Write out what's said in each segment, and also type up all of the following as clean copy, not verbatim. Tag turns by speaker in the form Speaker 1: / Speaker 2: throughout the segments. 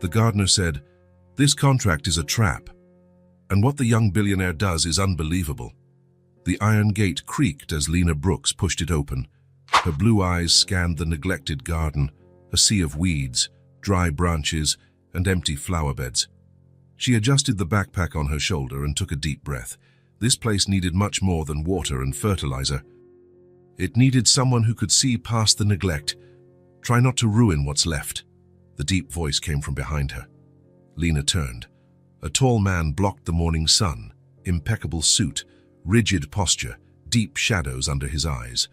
Speaker 1: The gardener said, "This contract is a trap, and what the young billionaire does is unbelievable." The iron gate creaked as Lena Brooks pushed it open. Her blue eyes scanned the neglected garden, a sea of weeds, dry branches, and empty flower beds. She adjusted the backpack on her shoulder and took a deep breath. This place needed much more than water and fertilizer. It needed someone who could see past the neglect. Try not to ruin what's left. The deep voice came from behind her. Lena turned. A tall man blocked the morning sun, impeccable suit, rigid posture, deep shadows under his eyes.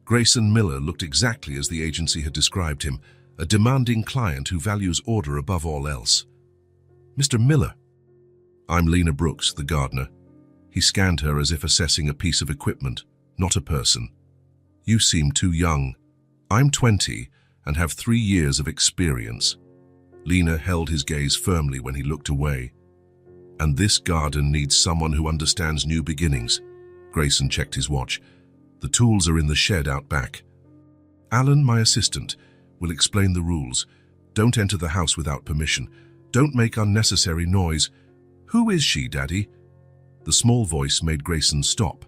Speaker 1: Grayson Miller looked exactly as the agency had described him, a demanding client who values order above all else. "Mr. Miller." "I'm Lena Brooks, the gardener." He scanned her as if assessing a piece of equipment, not a person. "You seem too young. I'm 20 and have 3 years of experience." Lena held his gaze firmly when he looked away. "And this garden needs someone who understands new beginnings." Grayson checked his watch. "The tools are in the shed out back. Alan, my assistant, will explain the rules. Don't enter the house without permission. Don't make unnecessary noise." "Who is she, Daddy?" The small voice made Grayson stop.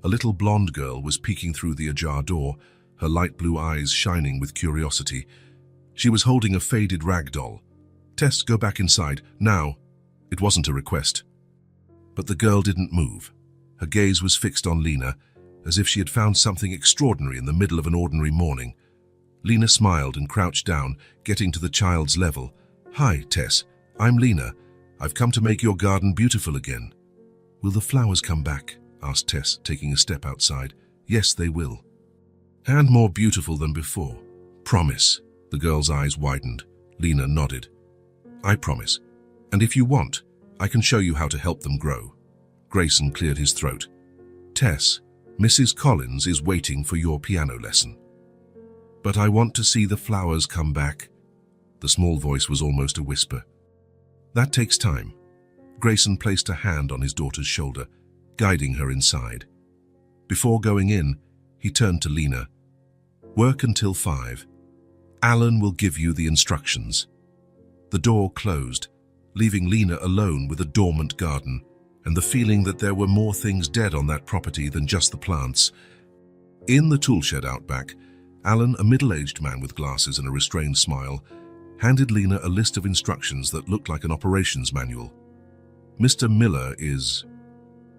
Speaker 1: A little blonde girl was peeking through the ajar door, her light blue eyes shining with curiosity. She was holding a faded rag doll. "Tess, go back inside, now." It wasn't a request. But the girl didn't move. Her gaze was fixed on Lena, as if she had found something extraordinary in the middle of an ordinary morning. Lena smiled and crouched down, getting to the child's level. "Hi, Tess. I'm Lena. I've come to make your garden beautiful again." "Will the flowers come back?" asked Tess, taking a step outside. "Yes, they will. And more beautiful than before." "Promise." The girl's eyes widened. Lena nodded. "I promise. And if you want, I can show you how to help them grow." Grayson cleared his throat. "Tess, Mrs. Collins is waiting for your piano lesson." "But I want to see the flowers come back." The small voice was almost a whisper. "That takes time." Grayson placed a hand on his daughter's shoulder, guiding her inside. Before going in, he turned to Lena. "Work until 5. Alan will give you the instructions." The door closed, leaving Lena alone with a dormant garden and the feeling that there were more things dead on that property than just the plants. In the toolshed out back, Alan, a middle-aged man with glasses and a restrained smile, handed Lena a list of instructions that looked like an operations manual. "Mr. Miller is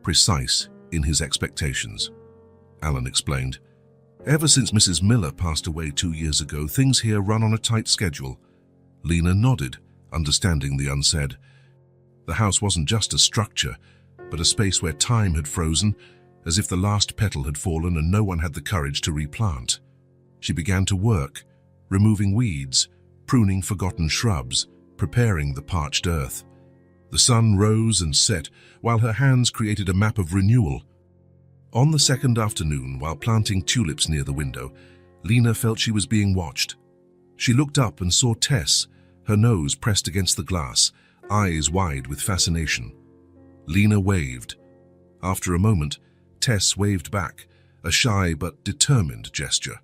Speaker 1: precise in his expectations," Alan explained. "Ever since Mrs. Miller passed away 2 years ago, things here run on a tight schedule." Lena nodded, understanding the unsaid. The house wasn't just a structure, but a space where time had frozen, as if the last petal had fallen and no one had the courage to replant. She began to work, removing weeds, pruning forgotten shrubs, preparing the parched earth. The sun rose and set, while her hands created a map of renewal. On the second afternoon, while planting tulips near the window, Lena felt she was being watched. She looked up and saw Tess, her nose pressed against the glass, eyes wide with fascination. Lena waved. After a moment, Tess waved back, a shy but determined gesture.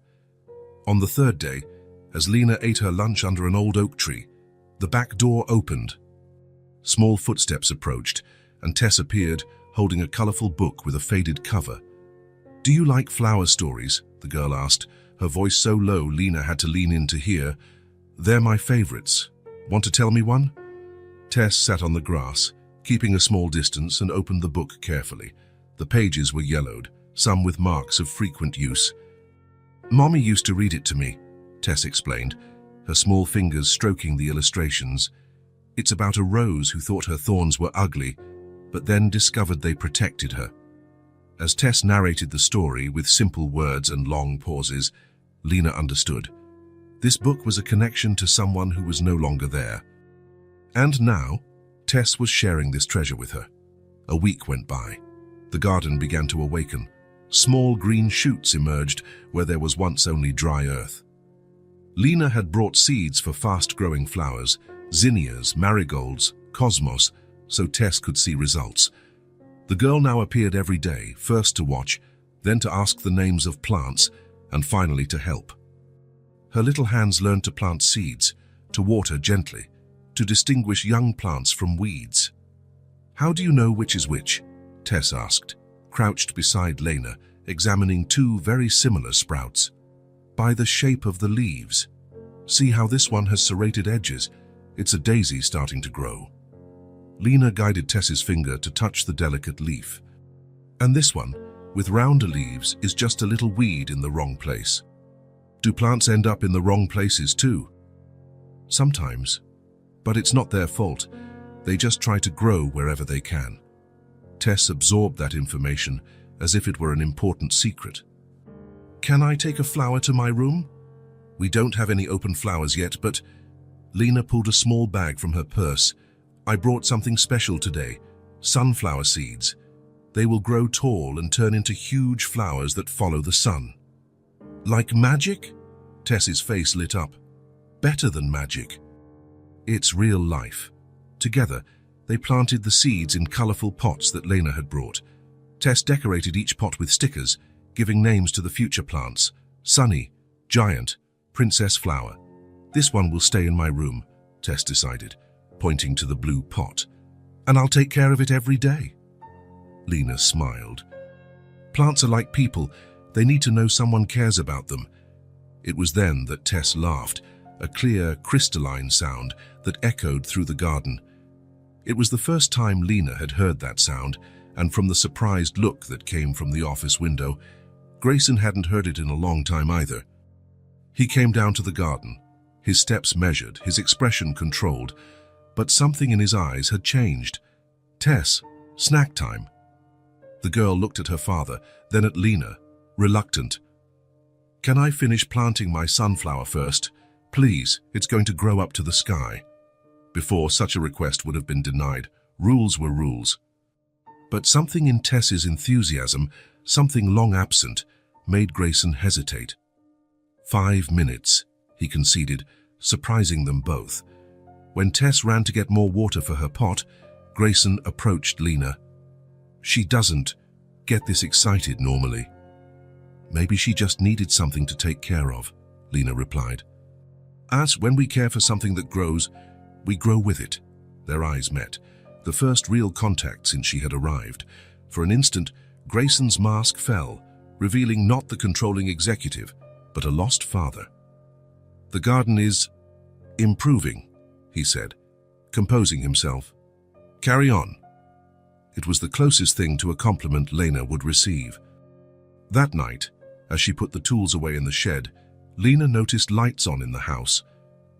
Speaker 1: On the third day, as Lena ate her lunch under an old oak tree, the back door opened. Small footsteps approached, and Tess appeared, holding a colorful book with a faded cover. "Do you like flower stories?" the girl asked, her voice so low Lena had to lean in to hear. "They're my favorites. Want to tell me one?" Tess sat on the grass, keeping a small distance, and opened the book carefully. The pages were yellowed, some with marks of frequent use. "Mommy used to read it to me," Tess explained, her small fingers stroking the illustrations. "It's about a rose who thought her thorns were ugly, but then discovered they protected her." As Tess narrated the story with simple words and long pauses, Lena understood. This book was a connection to someone who was no longer there. And now, Tess was sharing this treasure with her. A week went by. The garden began to awaken. Small green shoots emerged where there was once only dry earth. Lena had brought seeds for fast-growing flowers, zinnias, marigolds, cosmos, so Tess could see results. The girl now appeared every day, first to watch, then to ask the names of plants, and finally to help. Her little hands learned to plant seeds, to water gently, to distinguish young plants from weeds. "How do you know which is which?" Tess asked, crouched beside Lena, examining two very similar sprouts. "By the shape of the leaves. See how this one has serrated edges? It's a daisy starting to grow." Lena guided Tess's finger to touch the delicate leaf. "And this one, with rounder leaves, is just a little weed in the wrong place." "Do plants end up in the wrong places too?" "Sometimes. But it's not their fault. They just try to grow wherever they can." Tess absorbed that information as if it were an important secret. "Can I take a flower to my room?" "We don't have any open flowers yet, but..." Lena pulled a small bag from her purse. "I brought something special today. Sunflower seeds. They will grow tall and turn into huge flowers that follow the sun." "Like magic?" Tess's face lit up. "Better than magic. It's real life." Together, they planted the seeds in colorful pots that Lena had brought. Tess decorated each pot with stickers, giving names to the future plants: Sunny, Giant, Princess Flower. "This one will stay in my room," Tess decided, pointing to the blue pot. "And I'll take care of it every day." Lena smiled. "Plants are like people. They need to know someone cares about them." It was then that Tess laughed, a clear, crystalline sound that echoed through the garden. It was the first time Lena had heard that sound, and from the surprised look that came from the office window, Grayson hadn't heard it in a long time either. He came down to the garden, his steps measured, his expression controlled, but something in his eyes had changed. "Tess, snack time." The girl looked at her father, then at Lena, reluctant. "Can I finish planting my sunflower first? Please, it's going to grow up to the sky." Before, such a request would have been denied. Rules were rules. But something in Tess's enthusiasm, something long absent, made Grayson hesitate. 5 minutes, he conceded, surprising them both. When Tess ran to get more water for her pot, Grayson approached Lena. "She doesn't get this excited normally." "Maybe she just needed something to take care of," Lena replied. "As when we care for something that grows, we grow with it." Their eyes met, the first real contact since she had arrived. For an instant, Grayson's mask fell, revealing not the controlling executive, but a lost father. "The garden is improving," he said, composing himself. "Carry on." It was the closest thing to a compliment Lena would receive. That night, as she put the tools away in the shed, Lena noticed lights on in the house.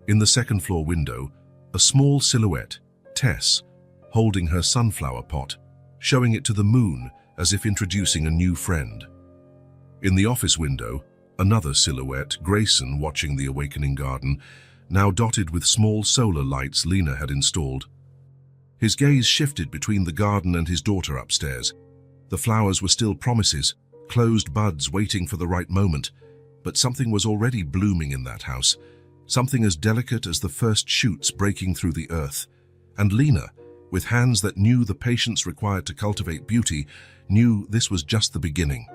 Speaker 1: In the second-floor window, a small silhouette, Tess, holding her sunflower pot, showing it to the moon as if introducing a new friend. In the office window, another silhouette, Grayson watching the awakening garden, now dotted with small solar lights Lena had installed. His gaze shifted between the garden and his daughter upstairs. The flowers were still promises, closed buds waiting for the right moment, but something was already blooming in that house, something as delicate as the first shoots breaking through the earth. And Lena, with hands that knew the patience required to cultivate beauty, knew this was just the beginning.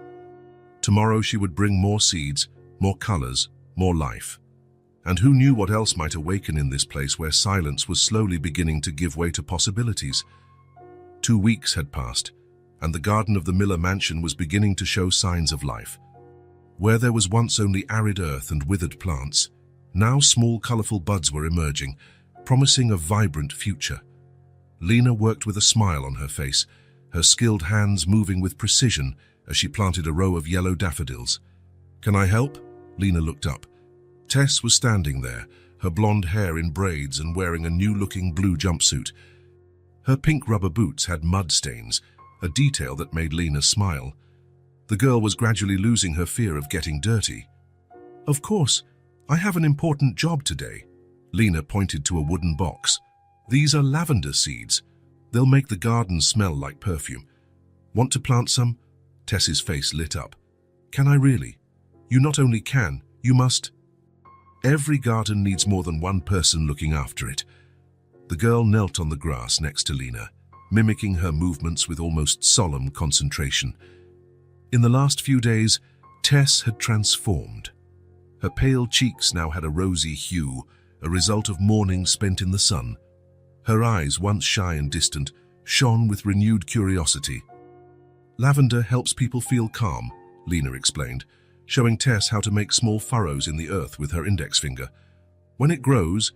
Speaker 1: Tomorrow she would bring more seeds, more colors, more life. And who knew what else might awaken in this place where silence was slowly beginning to give way to possibilities. 2 weeks had passed, and the garden of the Miller mansion was beginning to show signs of life. Where there was once only arid earth and withered plants, now small colorful buds were emerging, promising a vibrant future. Lena worked with a smile on her face, her skilled hands moving with precision as she planted a row of yellow daffodils. "Can I help?" Lena looked up. Tess was standing there, her blonde hair in braids and wearing a new-looking blue jumpsuit. Her pink rubber boots had mud stains, a detail that made Lena smile. The girl was gradually losing her fear of getting dirty. "Of course, I have an important job today." Lena pointed to a wooden box. "These are lavender seeds. They'll make the garden smell like perfume. Want to plant some?" Tess's face lit up. "Can I really? You not only can, you must." "Every garden needs more than one person looking after it." The girl knelt on the grass next to Lena, mimicking her movements with almost solemn concentration. In the last few days, Tess had transformed. Her pale cheeks now had a rosy hue, a result of mornings spent in the sun, Her eyes, once shy and distant, shone with renewed curiosity. Lavender helps people feel calm, Lena explained, showing Tess how to make small furrows in the earth with her index finger. When it grows,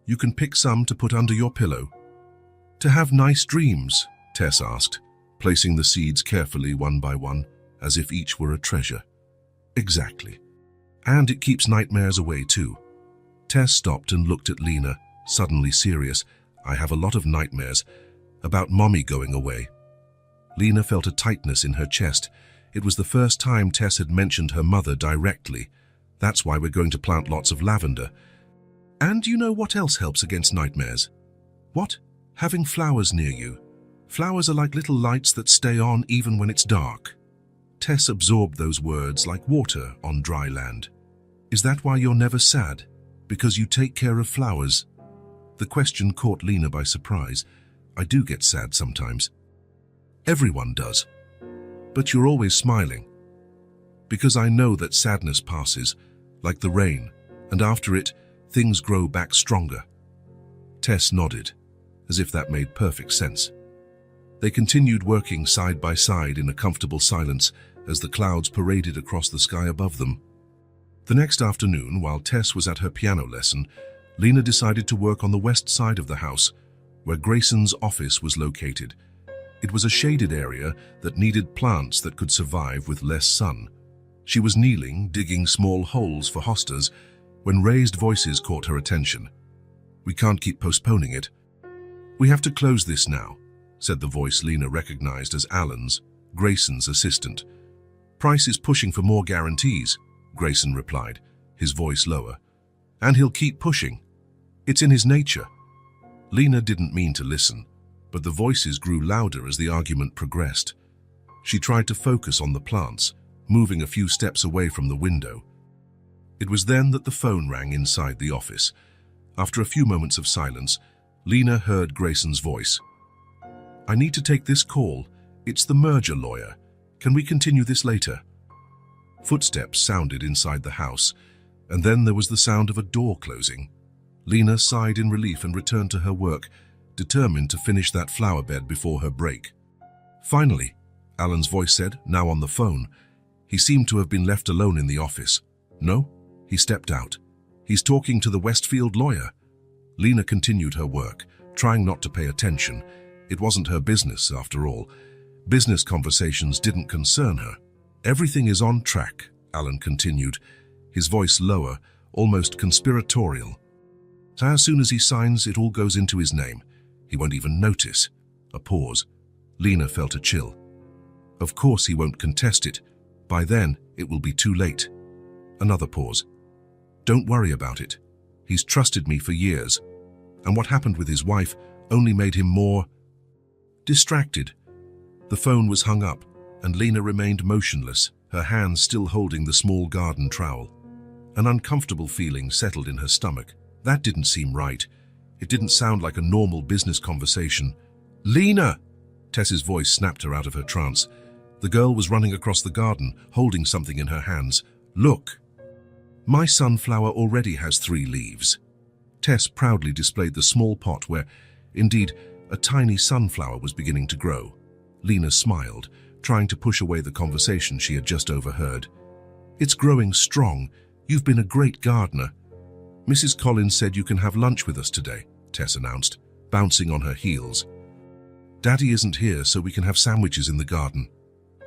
Speaker 1: you can pick some to put under your pillow. To have nice dreams, Tess asked, placing the seeds carefully one by one, as if each were a treasure. Exactly. And it keeps nightmares away too. Tess stopped and looked at Lena, suddenly serious. I have a lot of nightmares about Mommy going away. Lena felt a tightness in her chest. It was the first time Tess had mentioned her mother directly. That's why we're going to plant lots of lavender. And you know what else helps against nightmares? What? Having flowers near you. Flowers are like little lights that stay on even when it's dark. Tess absorbed those words like water on dry land. Is that why you're never sad? Because you take care of flowers? The question caught Lena by surprise. I do get sad sometimes. Everyone does. But you're always smiling. Because I know that sadness passes, like the rain, and after it, things grow back stronger. Tess nodded, as if that made perfect sense. They continued working side by side in a comfortable silence as the clouds paraded across the sky above them. The next afternoon, while Tess was at her piano lesson, Lena decided to work on the west side of the house, where Grayson's office was located. It was a shaded area that needed plants that could survive with less sun. She was kneeling, digging small holes for hostas, when raised voices caught her attention. We can't keep postponing it. We have to close this now, said the voice Lena recognized as Alan's, Grayson's assistant. Price is pushing for more guarantees, Grayson replied, his voice lower. And he'll keep pushing. It's in his nature. Lena didn't mean to listen, but the voices grew louder as the argument progressed. She tried to focus on the plants, moving a few steps away from the window. It was then that the phone rang inside the office. After a few moments of silence, Lena heard Grayson's voice. I need to take this call. It's the merger lawyer. Can we continue this later? Footsteps sounded inside the house, and then there was the sound of a door closing. Lena sighed in relief and returned to her work, determined to finish that flower bed before her break. Finally, Alan's voice said, now on the phone. He seemed to have been left alone in the office. No, he stepped out. He's talking to the Westfield lawyer. Lena continued her work, trying not to pay attention. It wasn't her business, after all. Business conversations didn't concern her. Everything is on track, Alan continued, his voice lower, almost conspiratorial. So as soon as he signs, it all goes into his name. He won't even notice. A pause. Lena felt a chill. Of course he won't contest it. By then, it will be too late. Another pause. Don't worry about it. He's trusted me for years. And what happened with his wife only made him more distracted. The phone was hung up, and Lena remained motionless, her hands still holding the small garden trowel. An uncomfortable feeling settled in her stomach. That didn't seem right. It didn't sound like a normal business conversation. Lena! Tess's voice snapped her out of her trance. The girl was running across the garden, holding something in her hands. Look! My sunflower already has 3 leaves. Tess proudly displayed the small pot where, indeed, a tiny sunflower was beginning to grow. Lena smiled, trying to push away the conversation she had just overheard. It's growing strong. You've been a great gardener. Mrs. Collins said you can have lunch with us today, Tess announced, bouncing on her heels. Daddy isn't here, so we can have sandwiches in the garden.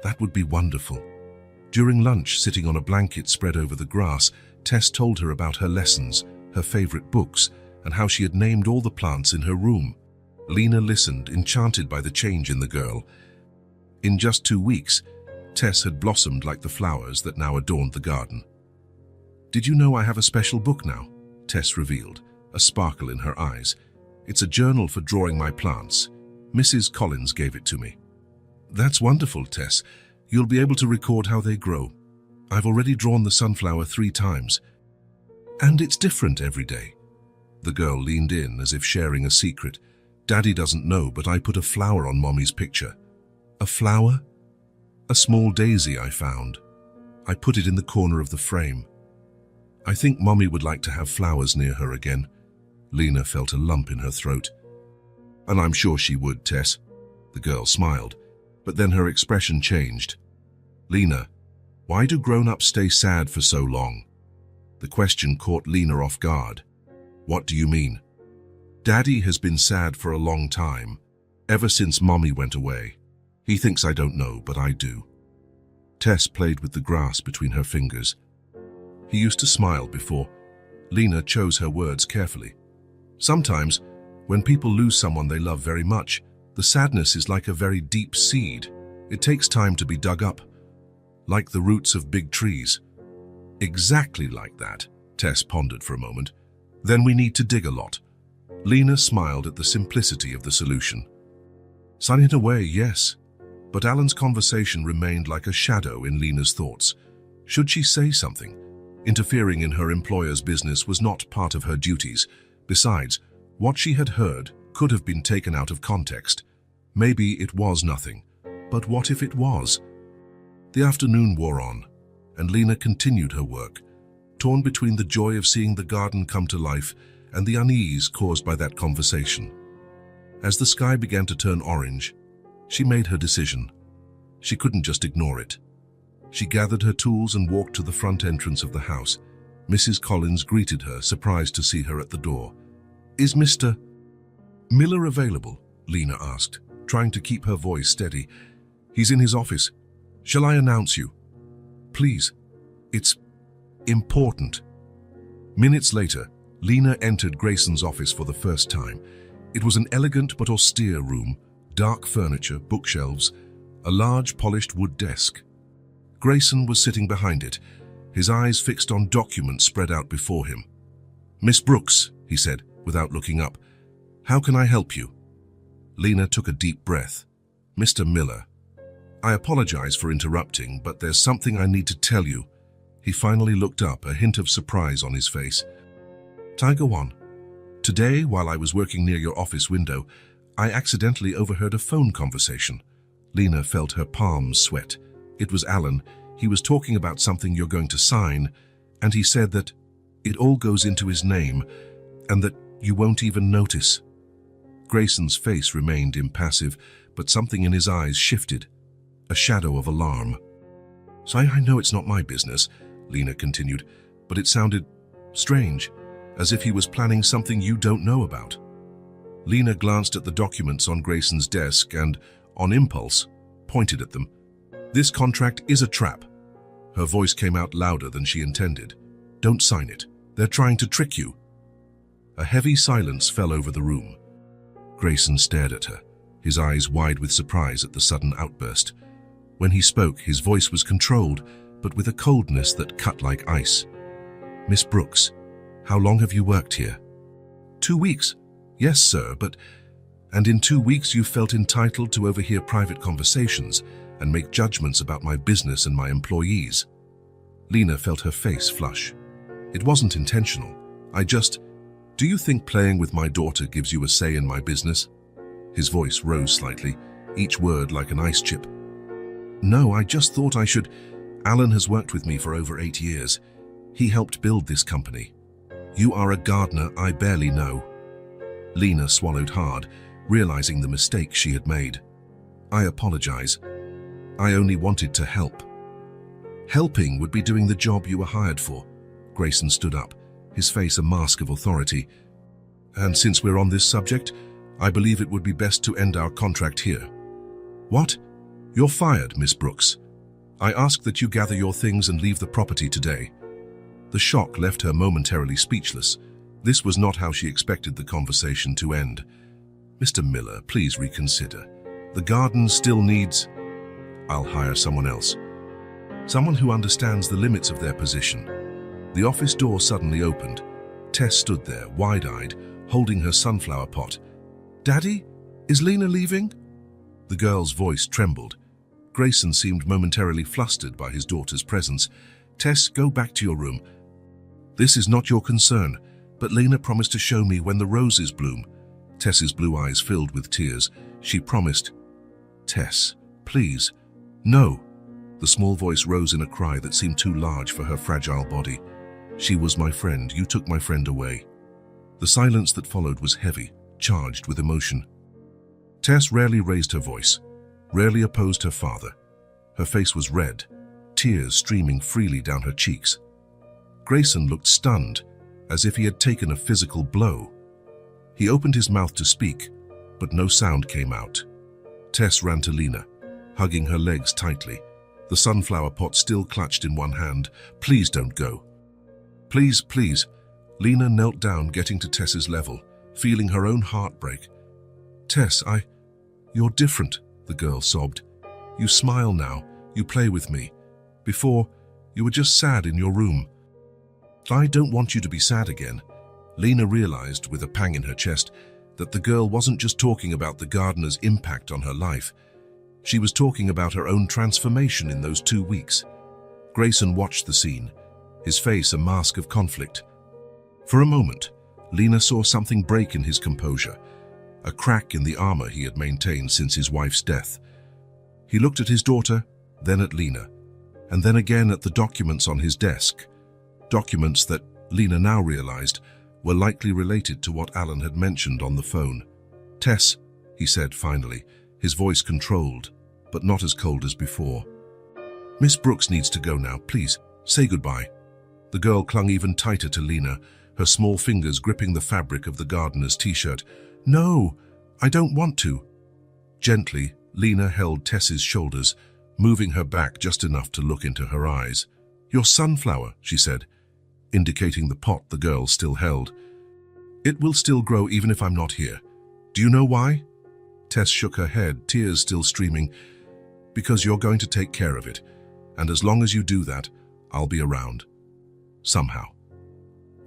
Speaker 1: That would be wonderful. During lunch, sitting on a blanket spread over the grass, Tess told her about her lessons, her favorite books, and how she had named all the plants in her room. Lena listened, enchanted by the change in the girl. In just 2 weeks, Tess had blossomed like the flowers that now adorned the garden. Did you know I have a special book now? Tess revealed, a sparkle in her eyes. It's a journal for drawing my plants. Mrs. Collins gave it to me. That's wonderful, Tess. You'll be able to record how they grow. I've already drawn the sunflower 3 times. And it's different every day. The girl leaned in as if sharing a secret. Daddy doesn't know, but I put a flower on Mommy's picture. A flower? A small daisy I found. I put it in the corner of the frame. I think Mommy would like to have flowers near her again. Lena felt a lump in her throat. And I'm sure she would, Tess. The girl smiled, but then her expression changed. Lena, why do grown-ups stay sad for so long? The question caught Lena off guard. What do you mean? Daddy has been sad for a long time, ever since Mommy went away. He thinks I don't know, but I do. Tess played with the grass between her fingers. He used to smile before. Lena chose her words carefully. Sometimes, when people lose someone they love very much, the sadness is like a very deep seed. It takes time to be dug up, like the roots of big trees. Exactly like that, Tess pondered for a moment. Then we need to dig a lot. Lena smiled at the simplicity of the solution. Sign it away, yes. But Alan's conversation remained like a shadow in Lena's thoughts. Should she say something? Interfering in her employer's business was not part of her duties. Besides, what she had heard could have been taken out of context. Maybe it was nothing. But what if it was? The afternoon wore on, and Lena continued her work, torn between the joy of seeing the garden come to life and the unease caused by that conversation. As the sky began to turn orange, she made her decision. She couldn't just ignore it. She gathered her tools and walked to the front entrance of the house. Mrs. Collins greeted her, surprised to see her at the door. "Is Mr. Miller available?" Lena asked, trying to keep her voice steady. "He's in his office. Shall I announce you?" "Please. It's important." Minutes later, Lena entered Grayson's office for the first time. It was an elegant but austere room, dark furniture, bookshelves, a large polished wood desk. Grayson was sitting behind it, his eyes fixed on documents spread out before him. "Miss Brooks," he said, without looking up, "how can I help you?" Lena took a deep breath. "Mr. Miller, I apologize for interrupting, but there's something I need to tell you." He finally looked up, a hint of surprise on his face. "Go on. Today, while I was working near your office window, I accidentally overheard a phone conversation." Lena felt her palms sweat. "It was Alan. He was talking about something you're going to sign, and he said that it all goes into his name, and that you won't even notice." Grayson's face remained impassive, but something in his eyes shifted, a shadow of alarm. "So I know it's not my business," Lena continued, "but it sounded strange, as if he was planning something you don't know about." Lena glanced at the documents on Grayson's desk and, on impulse, pointed at them. "This contract is a trap." Her voice came out louder than she intended. "Don't sign it. They're trying to trick you." A heavy silence fell over the room. Grayson stared at her, his eyes wide with surprise at the sudden outburst. When he spoke, his voice was controlled, but with a coldness that cut like ice. "Miss Brooks, how long have you worked here?" "2 weeks. Yes, sir, but... And in 2 weeks you felt entitled to overhear private conversations and make judgments about my business and my employees." Lena felt her face flush. "It wasn't intentional. Do you think playing with my daughter gives you a say in my business?" His voice rose slightly, each word like an ice chip. "No, I just thought I should... Alan has worked with me for over 8 years. He helped build this company. You are a gardener I barely know." Lena swallowed hard, realizing the mistake she had made. "I apologize. I only wanted to help." "Helping would be doing the job you were hired for." Grayson stood up, his face a mask of authority. "And since we're on this subject, I believe it would be best to end our contract here." "What? You're fired, Miss Brooks. I ask that you gather your things and leave the property today." The shock left her momentarily speechless. This was not how she expected the conversation to end. "Mr. Miller, please reconsider. The garden still needs..." "I'll hire someone else. Someone who understands the limits of their position." The office door suddenly opened. Tess stood there, wide-eyed, holding her sunflower pot. "Daddy, is Lena leaving?" The girl's voice trembled. Grayson seemed momentarily flustered by his daughter's presence. "Tess, go back to your room. This is not your concern, but Lena promised to show me when the roses bloom." Tess's blue eyes filled with tears. She promised. "Tess, please." "No." The small voice rose in a cry that seemed too large for her fragile body. "She was my friend. You took my friend away." The silence that followed was heavy, charged with emotion. Tess rarely raised her voice, rarely opposed her father. Her face was red, tears streaming freely down her cheeks. Grayson looked stunned, as if he had taken a physical blow. He opened his mouth to speak, but no sound came out. Tess ran to Lena, hugging her legs tightly, the sunflower pot still clutched in one hand. "Please don't go. Please, please." Lena knelt down, getting to Tess's level, feeling her own heart break. "Tess, you're different," the girl sobbed. "You smile now, you play with me. Before, you were just sad in your room." "I don't want you to be sad again." Lena realized, with a pang in her chest, that the girl wasn't just talking about the gardener's impact on her life. She was talking about her own transformation in those 2 weeks. Grayson watched the scene, his face a mask of conflict. For a moment, Lena saw something break in his composure, a crack in the armor he had maintained since his wife's death. He looked at his daughter, then at Lena, and then again at the documents on his desk. Documents that, Lena now realized, were likely related to what Alan had mentioned on the phone. "Tess," he said finally, his voice controlled, but not as cold as before. "Miss Brooks needs to go now. Please, say goodbye." The girl clung even tighter to Lena, her small fingers gripping the fabric of the gardener's t-shirt. "No, I don't want to." Gently, Lena held Tess's shoulders, moving her back just enough to look into her eyes. "Your sunflower," she said, indicating the pot the girl still held. "It will still grow even if I'm not here. Do you know why?" Tess shook her head, tears still streaming. "Because you're going to take care of it, and as long as you do that, I'll be around. Somehow."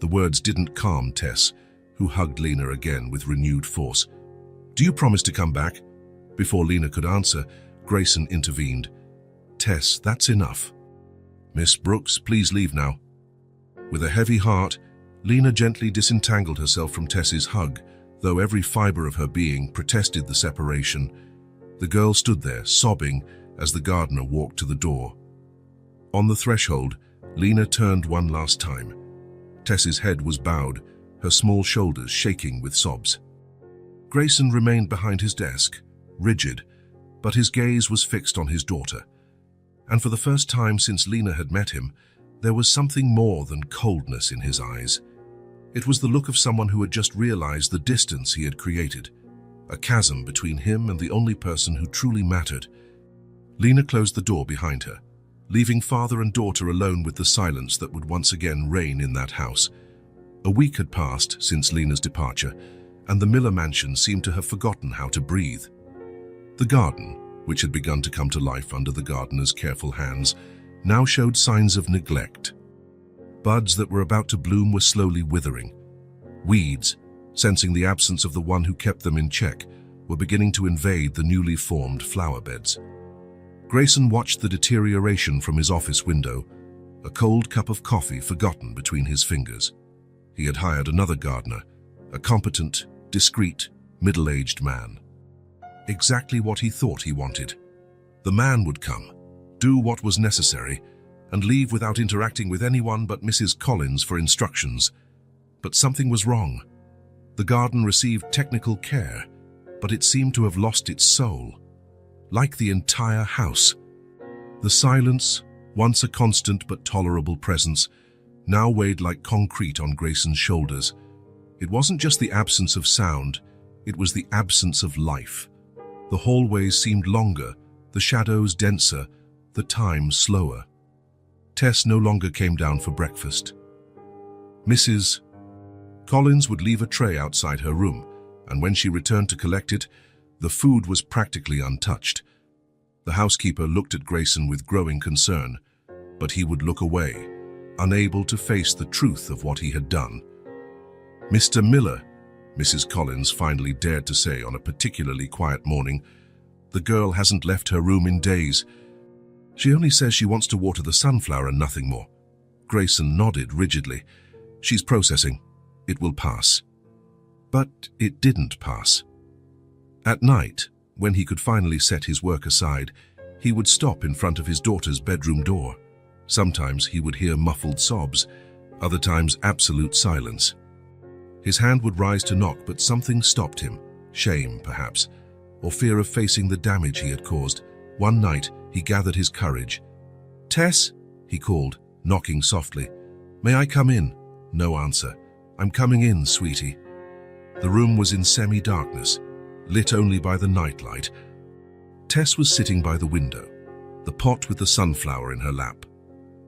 Speaker 1: The words didn't calm Tess, who hugged Lena again with renewed force. "Do you promise to come back?" Before Lena could answer, Grayson intervened. "Tess, that's enough. Miss Brooks, please leave now." With a heavy heart, Lena gently disentangled herself from Tess's hug, though every fiber of her being protested the separation. The girl stood there, sobbing, as the gardener walked to the door. On the threshold, Lena turned one last time. Tess's head was bowed, her small shoulders shaking with sobs. Grayson remained behind his desk, rigid, but his gaze was fixed on his daughter. And for the first time since Lena had met him, there was something more than coldness in his eyes. It was the look of someone who had just realized the distance he had created, a chasm between him and the only person who truly mattered. Lena closed the door behind her, leaving father and daughter alone with the silence that would once again reign in that house. A week had passed since Lena's departure, and the Miller mansion seemed to have forgotten how to breathe. The garden, which had begun to come to life under the gardener's careful hands, now showed signs of neglect. Buds that were about to bloom were slowly withering. Weeds, sensing the absence of the one who kept them in check, were beginning to invade the newly formed flower beds. Grayson watched the deterioration from his office window, a cold cup of coffee forgotten between his fingers. He had hired another gardener, a competent, discreet, middle-aged man. Exactly what he thought he wanted. The man would come, do what was necessary, and leave without interacting with anyone but Mrs. Collins for instructions. But something was wrong. The garden received technical care, but it seemed to have lost its soul. Like the entire house. The silence, once a constant but tolerable presence, now weighed like concrete on Grayson's shoulders. It wasn't just the absence of sound, it was the absence of life. The hallways seemed longer, the shadows denser, the time slower. Tess no longer came down for breakfast. Mrs. Collins would leave a tray outside her room, and when she returned to collect it, the food was practically untouched. The housekeeper looked at Grayson with growing concern, but he would look away, unable to face the truth of what he had done. "Mr. Miller," Mrs. Collins finally dared to say on a particularly quiet morning, "the girl hasn't left her room in days. She only says she wants to water the sunflower and nothing more." Grayson nodded rigidly. "She's processing. It will pass." But it didn't pass. At night, when he could finally set his work aside, he would stop in front of his daughter's bedroom door. Sometimes he would hear muffled sobs, other times absolute silence. His hand would rise to knock, but something stopped him. Shame, perhaps. or fear of facing the damage he had caused. One night, he gathered his courage. "Tess," he called, knocking softly. "May I come in?" No answer. "I'm coming in, sweetie." The room was in semi-darkness, lit only by the nightlight. Tess was sitting by the window, the pot with the sunflower in her lap.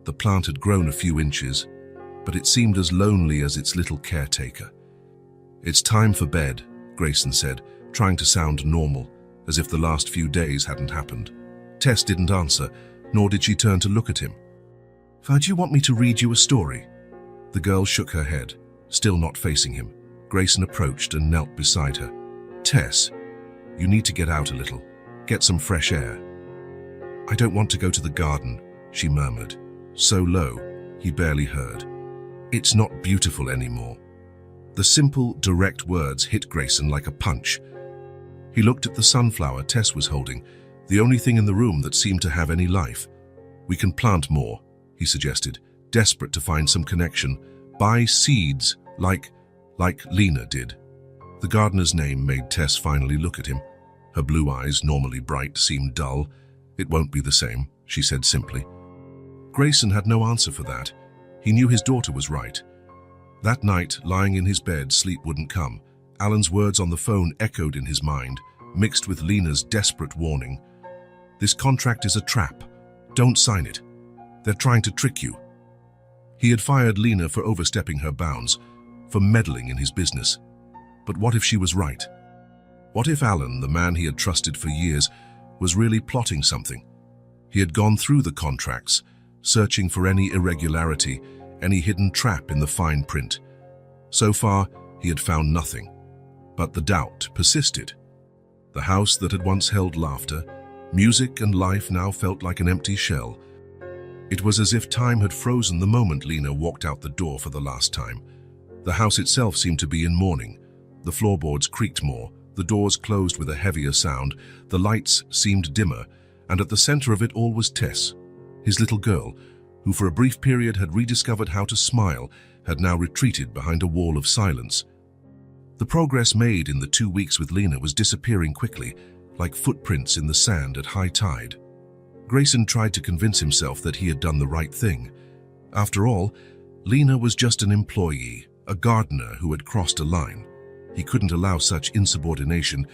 Speaker 1: The plant had grown a few inches, but it seemed as lonely as its little caretaker. "It's time for bed," Grayson said, trying to sound normal, as if the last few days hadn't happened. Tess didn't answer, nor did she turn to look at him. "Do you want me to read you a story?" The girl shook her head, still not facing him. Grayson approached and knelt beside her. "Tess, you need to get out a little. Get some fresh air." "I don't want to go to the garden," she murmured, so low he barely heard. "It's not beautiful anymore." The simple, direct words hit Grayson like a punch. He looked at the sunflower Tess was holding, the only thing in the room that seemed to have any life. "We can plant more," he suggested, desperate to find some connection. "Buy seeds, like Lena did." The gardener's name made Tess finally look at him. Her blue eyes, normally bright, seemed dull. "It won't be the same," she said simply. Grayson had no answer for that. He knew his daughter was right. That night, lying in his bed, sleep wouldn't come. Alan's words on the phone echoed in his mind, mixed with Lena's desperate warning. "This contract is a trap. Don't sign it. They're trying to trick you." He had fired Lena for overstepping her bounds, for meddling in his business. But what if she was right? What if Alan, the man he had trusted for years, was really plotting something? He had gone through the contracts, searching for any irregularity, any hidden trap in the fine print. So far, he had found nothing. But the doubt persisted. The house that had once held laughter, music and life now felt like an empty shell. It was as if time had frozen the moment Lena walked out the door for the last time. The house itself seemed to be in mourning. The floorboards creaked more, the doors closed with a heavier sound, the lights seemed dimmer, and at the center of it all was Tess, his little girl, who for a brief period had rediscovered how to smile, had now retreated behind a wall of silence. The progress made in the 2 weeks with Lena was disappearing quickly, like footprints in the sand at high tide. Grayson tried to convince himself that he had done the right thing. After all, Lena was just an employee, a gardener who had crossed a line. He couldn't allow such insubordination.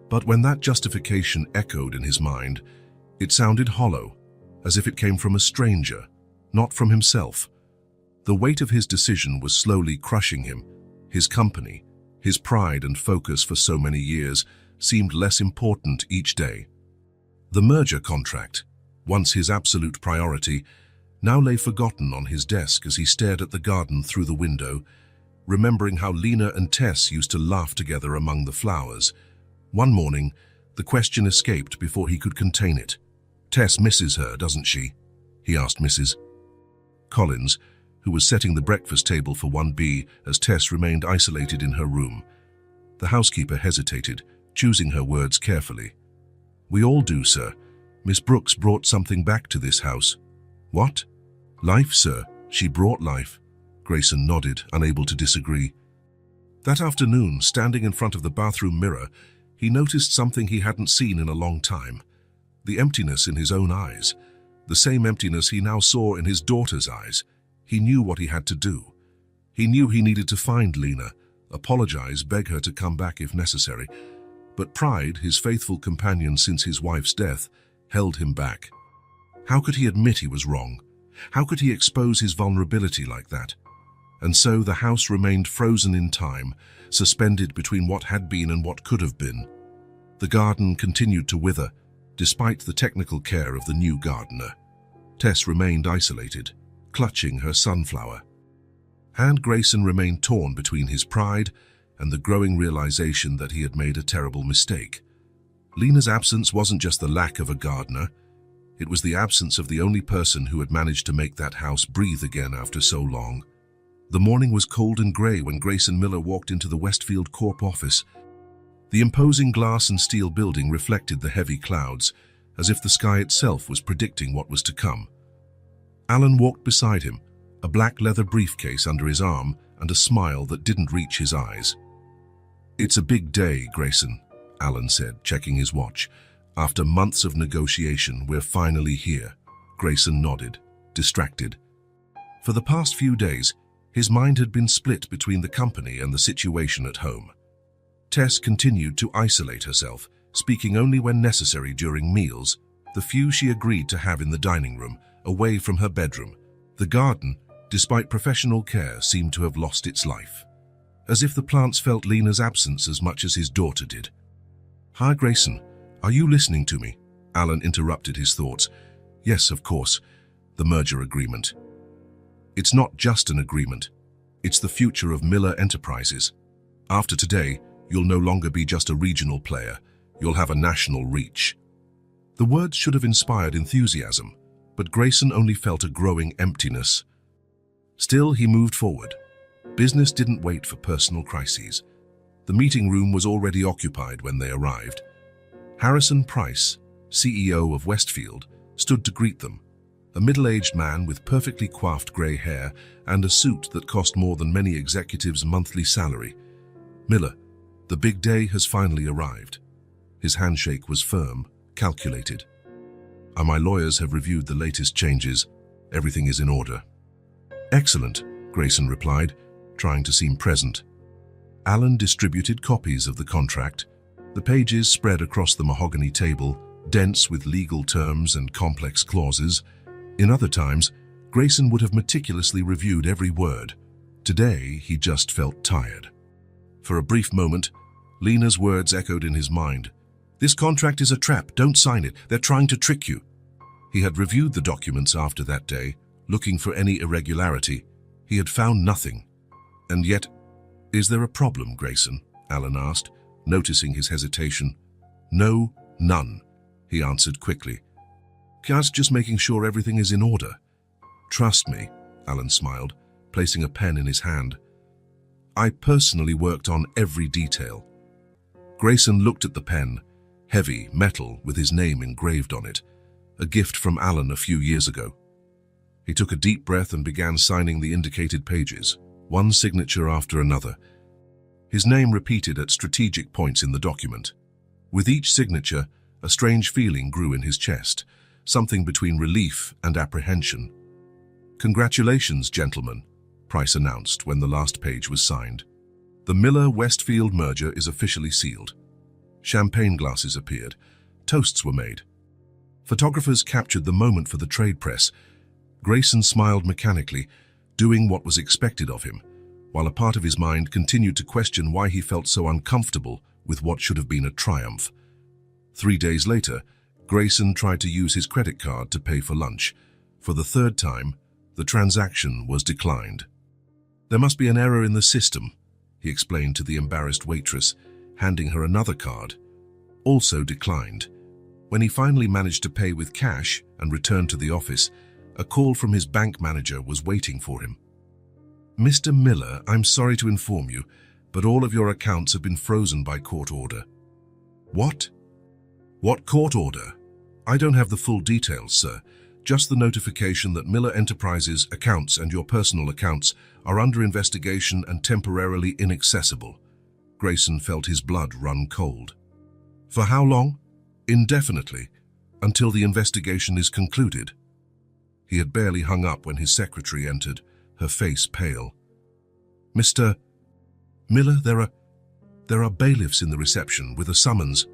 Speaker 1: But when that justification echoed in his mind, it sounded hollow, as if it came from a stranger, not from himself. The weight of his decision was slowly crushing him. His company, his pride and focus for so many years, seemed less important each day. The merger contract, once his absolute priority, now lay forgotten on his desk as he stared at the garden through the window, remembering how Lena and Tess used to laugh together among the flowers. One morning, the question escaped before he could contain it. "Tess misses her, doesn't she?" he asked Mrs. Collins, who was setting the breakfast table for 1B as Tess remained isolated in her room. The housekeeper hesitated, choosing her words carefully. "We all do, sir. Miss Brooks brought something back to this house." "What?" "Life, sir. She brought life." Grayson nodded, unable to disagree. That afternoon, standing in front of the bathroom mirror, he noticed something he hadn't seen in a long time. The emptiness in his own eyes. The same emptiness he now saw in his daughter's eyes. He knew what he had to do. He knew he needed to find Lena, apologize, beg her to come back if necessary. But pride, his faithful companion since his wife's death, held him back. How could he admit he was wrong? How could he expose his vulnerability like that? And so the house remained frozen in time, suspended between what had been and what could have been. The garden continued to wither, despite the technical care of the new gardener. Tess remained isolated, clutching her sunflower. And Grayson remained torn between his pride and the growing realization that he had made a terrible mistake. Lena's absence wasn't just the lack of a gardener. It was the absence of the only person who had managed to make that house breathe again after so long. The morning was cold and grey when Grayson Miller walked into the Westfield Corp office. The imposing glass and steel building reflected the heavy clouds, as if the sky itself was predicting what was to come. Alan walked beside him, a black leather briefcase under his arm and a smile that didn't reach his eyes. "It's a big day, Grayson," Alan said, checking his watch. After months of negotiation, we're finally here. Grayson nodded, distracted. For the past few days, his mind had been split between the company and the situation at home. Tess continued to isolate herself, speaking only when necessary during meals, the few she agreed to have in the dining room, away from her bedroom. The garden, despite professional care, seemed to have lost its life. As if the plants felt Lena's absence as much as his daughter did. "Hi, Grayson. Are you listening to me?" Alan interrupted his thoughts. "Yes, of course. The merger agreement. It's not just an agreement. It's the future of Miller Enterprises. After today, you'll no longer be just a regional player. You'll have a national reach." The words should have inspired enthusiasm, but Grayson only felt a growing emptiness. Still, he moved forward. Business didn't wait for personal crises. The meeting room was already occupied when they arrived. Harrison Price, CEO of Westfield, stood to greet them, a middle-aged man with perfectly coiffed grey hair and a suit that cost more than many executives' monthly salary. "Miller, the big day has finally arrived." His handshake was firm, calculated. "My lawyers have reviewed the latest changes. Everything is in order." "Excellent," Grayson replied, trying to seem present. Alan distributed copies of the contract. The pages spread across the mahogany table, dense with legal terms and complex clauses. In other times, Grayson would have meticulously reviewed every word. Today, he just felt tired. For a brief moment, Lena's words echoed in his mind. "This contract is a trap. Don't sign it. They're trying to trick you." He had reviewed the documents after that day, looking for any irregularity. He had found nothing. And yet, "Is there a problem, Grayson?" Alan asked, noticing his hesitation. "No, none," he answered quickly. "Just making sure everything is in order." "Trust me," Alan smiled, placing a pen in his hand. "I personally worked on every detail." Grayson looked at the pen, heavy, metal, with his name engraved on it, a gift from Alan a few years ago. He took a deep breath and began signing the indicated pages, one signature after another. His name repeated at strategic points in the document. With each signature, a strange feeling grew in his chest, something between relief and apprehension. "Congratulations, gentlemen," Price announced when the last page was signed. "The Miller-Westfield merger is officially sealed." Champagne glasses appeared. Toasts were made. Photographers captured the moment for the trade press. Grayson smiled mechanically, doing what was expected of him, while a part of his mind continued to question why he felt so uncomfortable with what should have been a triumph. 3 days later, Grayson tried to use his credit card to pay for lunch. For the third time, the transaction was declined. "There must be an error in the system," he explained to the embarrassed waitress, handing her another card. Also declined. When he finally managed to pay with cash and returned to the office, a call from his bank manager was waiting for him. "Mr. Miller, I'm sorry to inform you, but all of your accounts have been frozen by court order." "What? What court order?" "I don't have the full details, sir. Just the notification that Miller Enterprises accounts and your personal accounts are under investigation and temporarily inaccessible." Grayson felt his blood run cold. "For how long?" "Indefinitely, until the investigation is concluded." He had barely hung up when his secretary entered, her face pale. "Mr. Miller, there are bailiffs in the reception with a summons."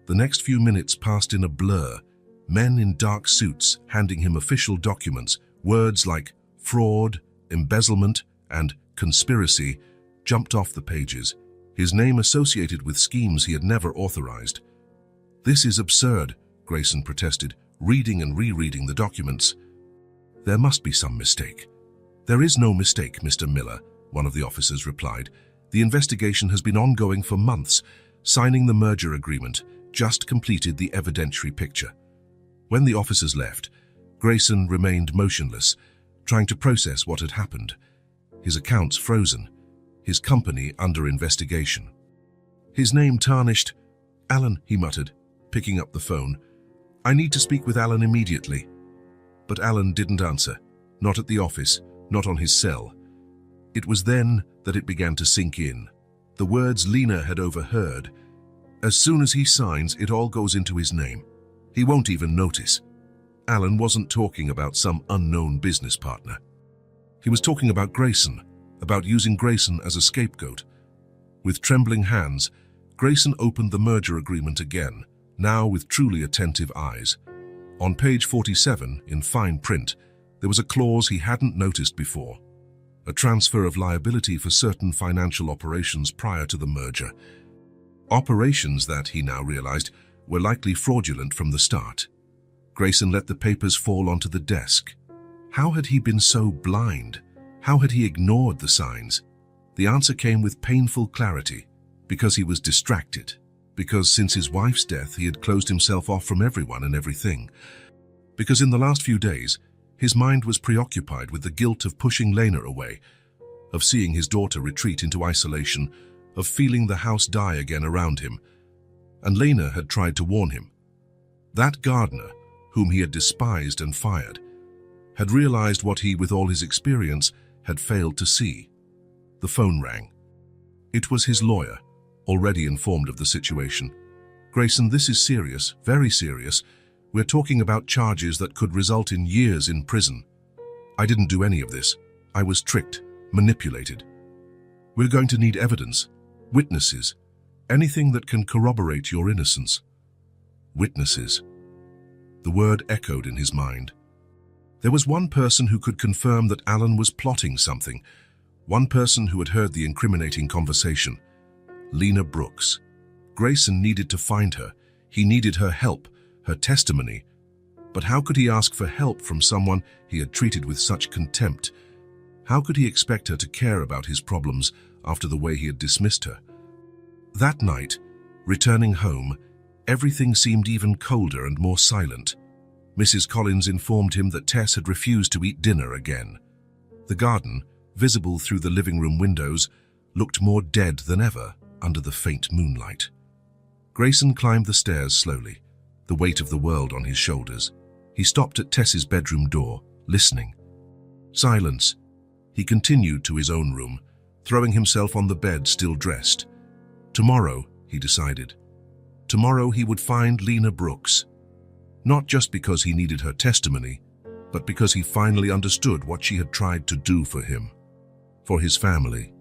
Speaker 1: The next few minutes passed in a blur, men in dark suits handing him official documents. Words like fraud, embezzlement, and conspiracy jumped off the pages, his name associated with schemes he had never authorized. "This is absurd," Grayson protested, reading and rereading the documents. "There must be some mistake." "There is no mistake, Mr. Miller," one of the officers replied. "The investigation has been ongoing for months. Signing the merger agreement just completed the evidentiary picture." When the officers left, Grayson remained motionless, trying to process what had happened. His accounts frozen, his company under investigation. His name tarnished. "Alan," he muttered, picking up the phone. "I need to speak with Alan immediately." But Alan didn't answer, not at the office, not on his cell. It was then that it began to sink in. The words Lena had overheard. As soon as he signs, it all goes into his name. He won't even notice. Alan wasn't talking about some unknown business partner. He was talking about Grayson, about using Grayson as a scapegoat. With trembling hands, Grayson opened the merger agreement again, now with truly attentive eyes. On page 47, in fine print, there was a clause he hadn't noticed before. A transfer of liability for certain financial operations prior to the merger. Operations that, he now realized, were likely fraudulent from the start. Grayson let the papers fall onto the desk. How had he been so blind? How had he ignored the signs? The answer came with painful clarity. Because he was distracted. Because since his wife's death he had closed himself off from everyone and everything. Because in the last few days, his mind was preoccupied with the guilt of pushing Lena away, of seeing his daughter retreat into isolation, of feeling the house die again around him. And Lena had tried to warn him. That gardener, whom he had despised and fired, had realized what he, with all his experience, had failed to see. The phone rang. It was his lawyer, already informed of the situation. "Grayson, this is serious, very serious. We're talking about charges that could result in years in prison. I didn't do any of this. I was tricked, manipulated. We're going to need evidence, witnesses, anything that can corroborate your innocence." Witnesses. The word echoed in his mind. There was one person who could confirm that Alan was plotting something, one person who had heard the incriminating conversation. Lena Brooks. Grayson needed to find her. He needed her help, her testimony. But how could he ask for help from someone he had treated with such contempt? How could he expect her to care about his problems after the way he had dismissed her? That night, returning home, everything seemed even colder and more silent. Mrs. Collins informed him that Tess had refused to eat dinner again. The garden, visible through the living room windows, looked more dead than ever under the faint moonlight. Grayson climbed the stairs slowly, the weight of the world on his shoulders. He stopped at Tess's bedroom door, listening. Silence. He continued to his own room, throwing himself on the bed still dressed. Tomorrow, he decided. Tomorrow he would find Lena Brooks. Not just because he needed her testimony, but because he finally understood what she had tried to do for him, for his family.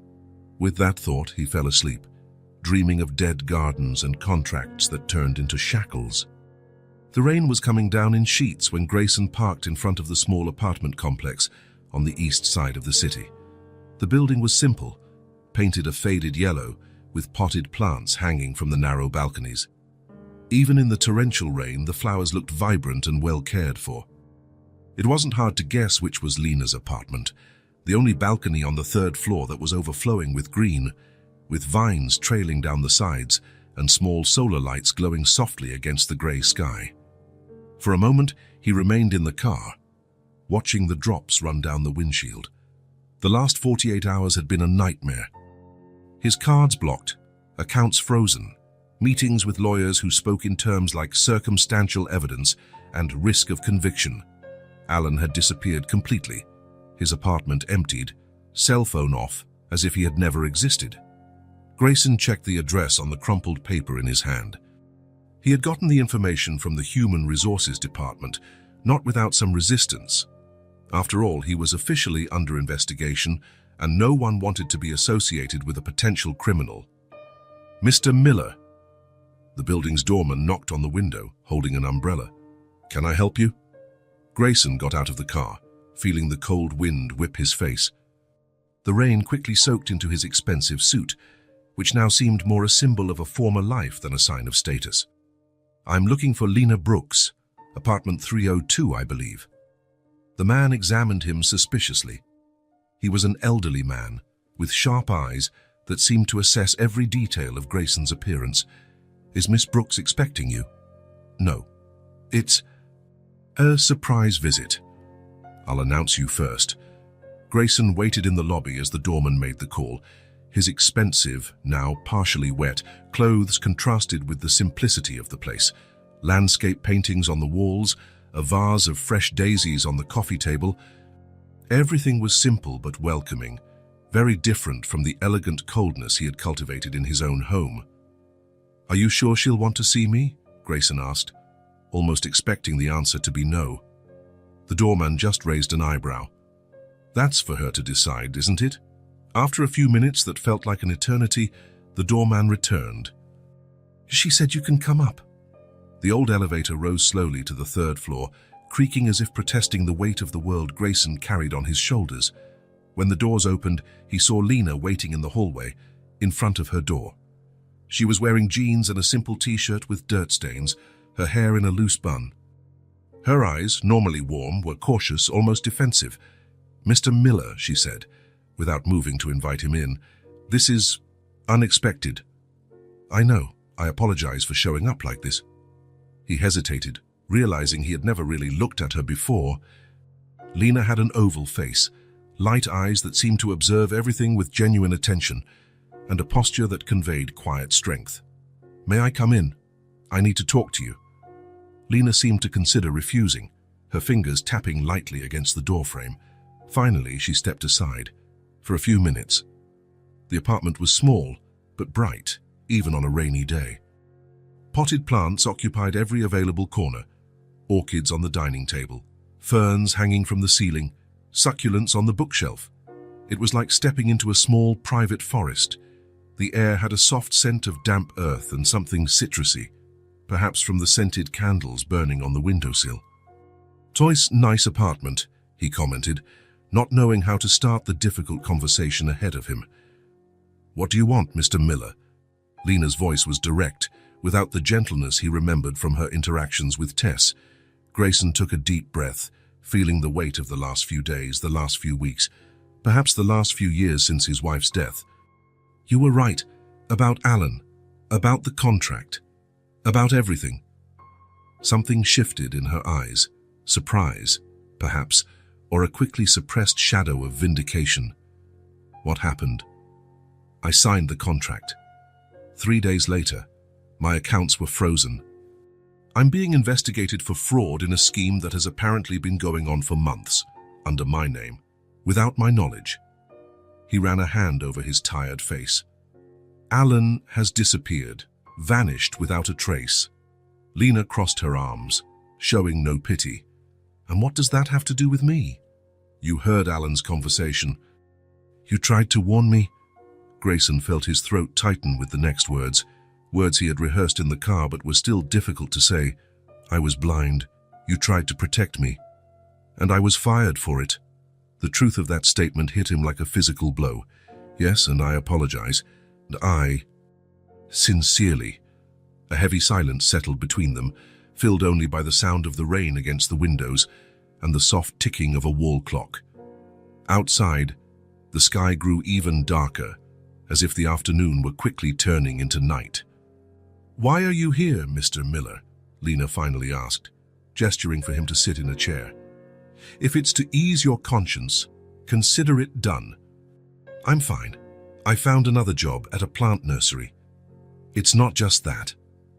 Speaker 1: With that thought, he fell asleep, dreaming of dead gardens and contracts that turned into shackles. The rain was coming down in sheets when Grayson parked in front of the small apartment complex on the east side of the city. The building was simple, painted a faded yellow, with potted plants hanging from the narrow balconies. Even in the torrential rain, the flowers looked vibrant and well cared for. It wasn't hard to guess which was Lena's apartment, the only balcony on the third floor that was overflowing with green, with vines trailing down the sides and small solar lights glowing softly against the grey sky. For a moment, he remained in the car, watching the drops run down the windshield. The last 48 hours had been a nightmare. His cards blocked, accounts frozen, meetings with lawyers who spoke in terms like circumstantial evidence and risk of conviction. Alan had disappeared completely, his apartment emptied, cell phone off, as if he had never existed. Grayson checked the address on the crumpled paper in his hand. He had gotten the information from the Human Resources Department, not without some resistance. After all, he was officially under investigation, and no one wanted to be associated with a potential criminal. "Mr. Miller." The building's doorman knocked on the window, holding an umbrella. "Can I help you?" Grayson got out of the car, feeling the cold wind whip his face. The rain quickly soaked into his expensive suit, which now seemed more a symbol of a former life than a sign of status. "I'm looking for Lena Brooks, apartment 302, I believe." The man examined him suspiciously. He was an elderly man, with sharp eyes that seemed to assess every detail of Grayson's appearance. "Is Miss Brooks expecting you?" "No. It's a surprise visit. I'll announce you first." Grayson waited in the lobby as the doorman made the call. His expensive, now partially wet, clothes contrasted with the simplicity of the place. Landscape paintings on the walls, a vase of fresh daisies on the coffee table. Everything was simple but welcoming, very different from the elegant coldness he had cultivated in his own home. "Are you sure she'll want to see me?" Grayson asked, almost expecting the answer to be no. The doorman just raised an eyebrow. "That's for her to decide, isn't it?" After a few minutes that felt like an eternity, the doorman returned. "She said you can come up." The old elevator rose slowly to the third floor, creaking as if protesting the weight of the world Grayson carried on his shoulders. When the doors opened, he saw Lena waiting in the hallway, in front of her door. She was wearing jeans and a simple t-shirt with dirt stains, her hair in a loose bun. Her eyes, normally warm, were cautious, almost defensive. "Mr. Miller," she said, without moving to invite him in, "this is unexpected." "I know. I apologize for showing up like this." He hesitated, realizing he had never really looked at her before. Lena had an oval face, light eyes that seemed to observe everything with genuine attention, and a posture that conveyed quiet strength. "May I come in? I need to talk to you." Lena seemed to consider refusing, her fingers tapping lightly against the doorframe. Finally, she stepped aside. For a few minutes. The apartment was small, but bright, even on a rainy day. Potted plants occupied every available corner, orchids on the dining table, ferns hanging from the ceiling, succulents on the bookshelf. It was like stepping into a small, private forest. The air had a soft scent of damp earth and something citrusy, perhaps from the scented candles burning on the windowsill. Nice apartment," he commented, not knowing how to start the difficult conversation ahead of him. "What do you want, Mr. Miller?" Lena's voice was direct, without the gentleness he remembered from her interactions with Tess. Grayson took a deep breath, feeling the weight of the last few days, the last few weeks, perhaps the last few years since his wife's death. "You were right. About Alan. About the contract. About everything." Something shifted in her eyes. Surprise, perhaps, or a quickly suppressed shadow of vindication. "What happened?" "I signed the contract. 3 days later, my accounts were frozen. I'm being investigated for fraud in a scheme that has apparently been going on for months, under my name, without my knowledge." He ran a hand over his tired face. "Alan has disappeared, vanished without a trace." Lena crossed her arms, showing no pity. "And what does that have to do with me?" "You heard Alan's conversation. You tried to warn me." Grayson felt his throat tighten with the next words he had rehearsed in the car but were still difficult to say. "I was blind. You tried to protect me. And I was fired for it." The truth of that statement hit him like a physical blow. "Yes, and I apologize. And I... sincerely." A heavy silence settled between them, filled only by the sound of the rain against the windows and the soft ticking of a wall clock. Outside, the sky grew even darker, as if the afternoon were quickly turning into night. "Why are you here, Mr. Miller?" Lena finally asked, gesturing for him to sit in a chair. "If it's to ease your conscience, consider it done." "I'm fine. I found another job at a plant nursery." "It's not just that."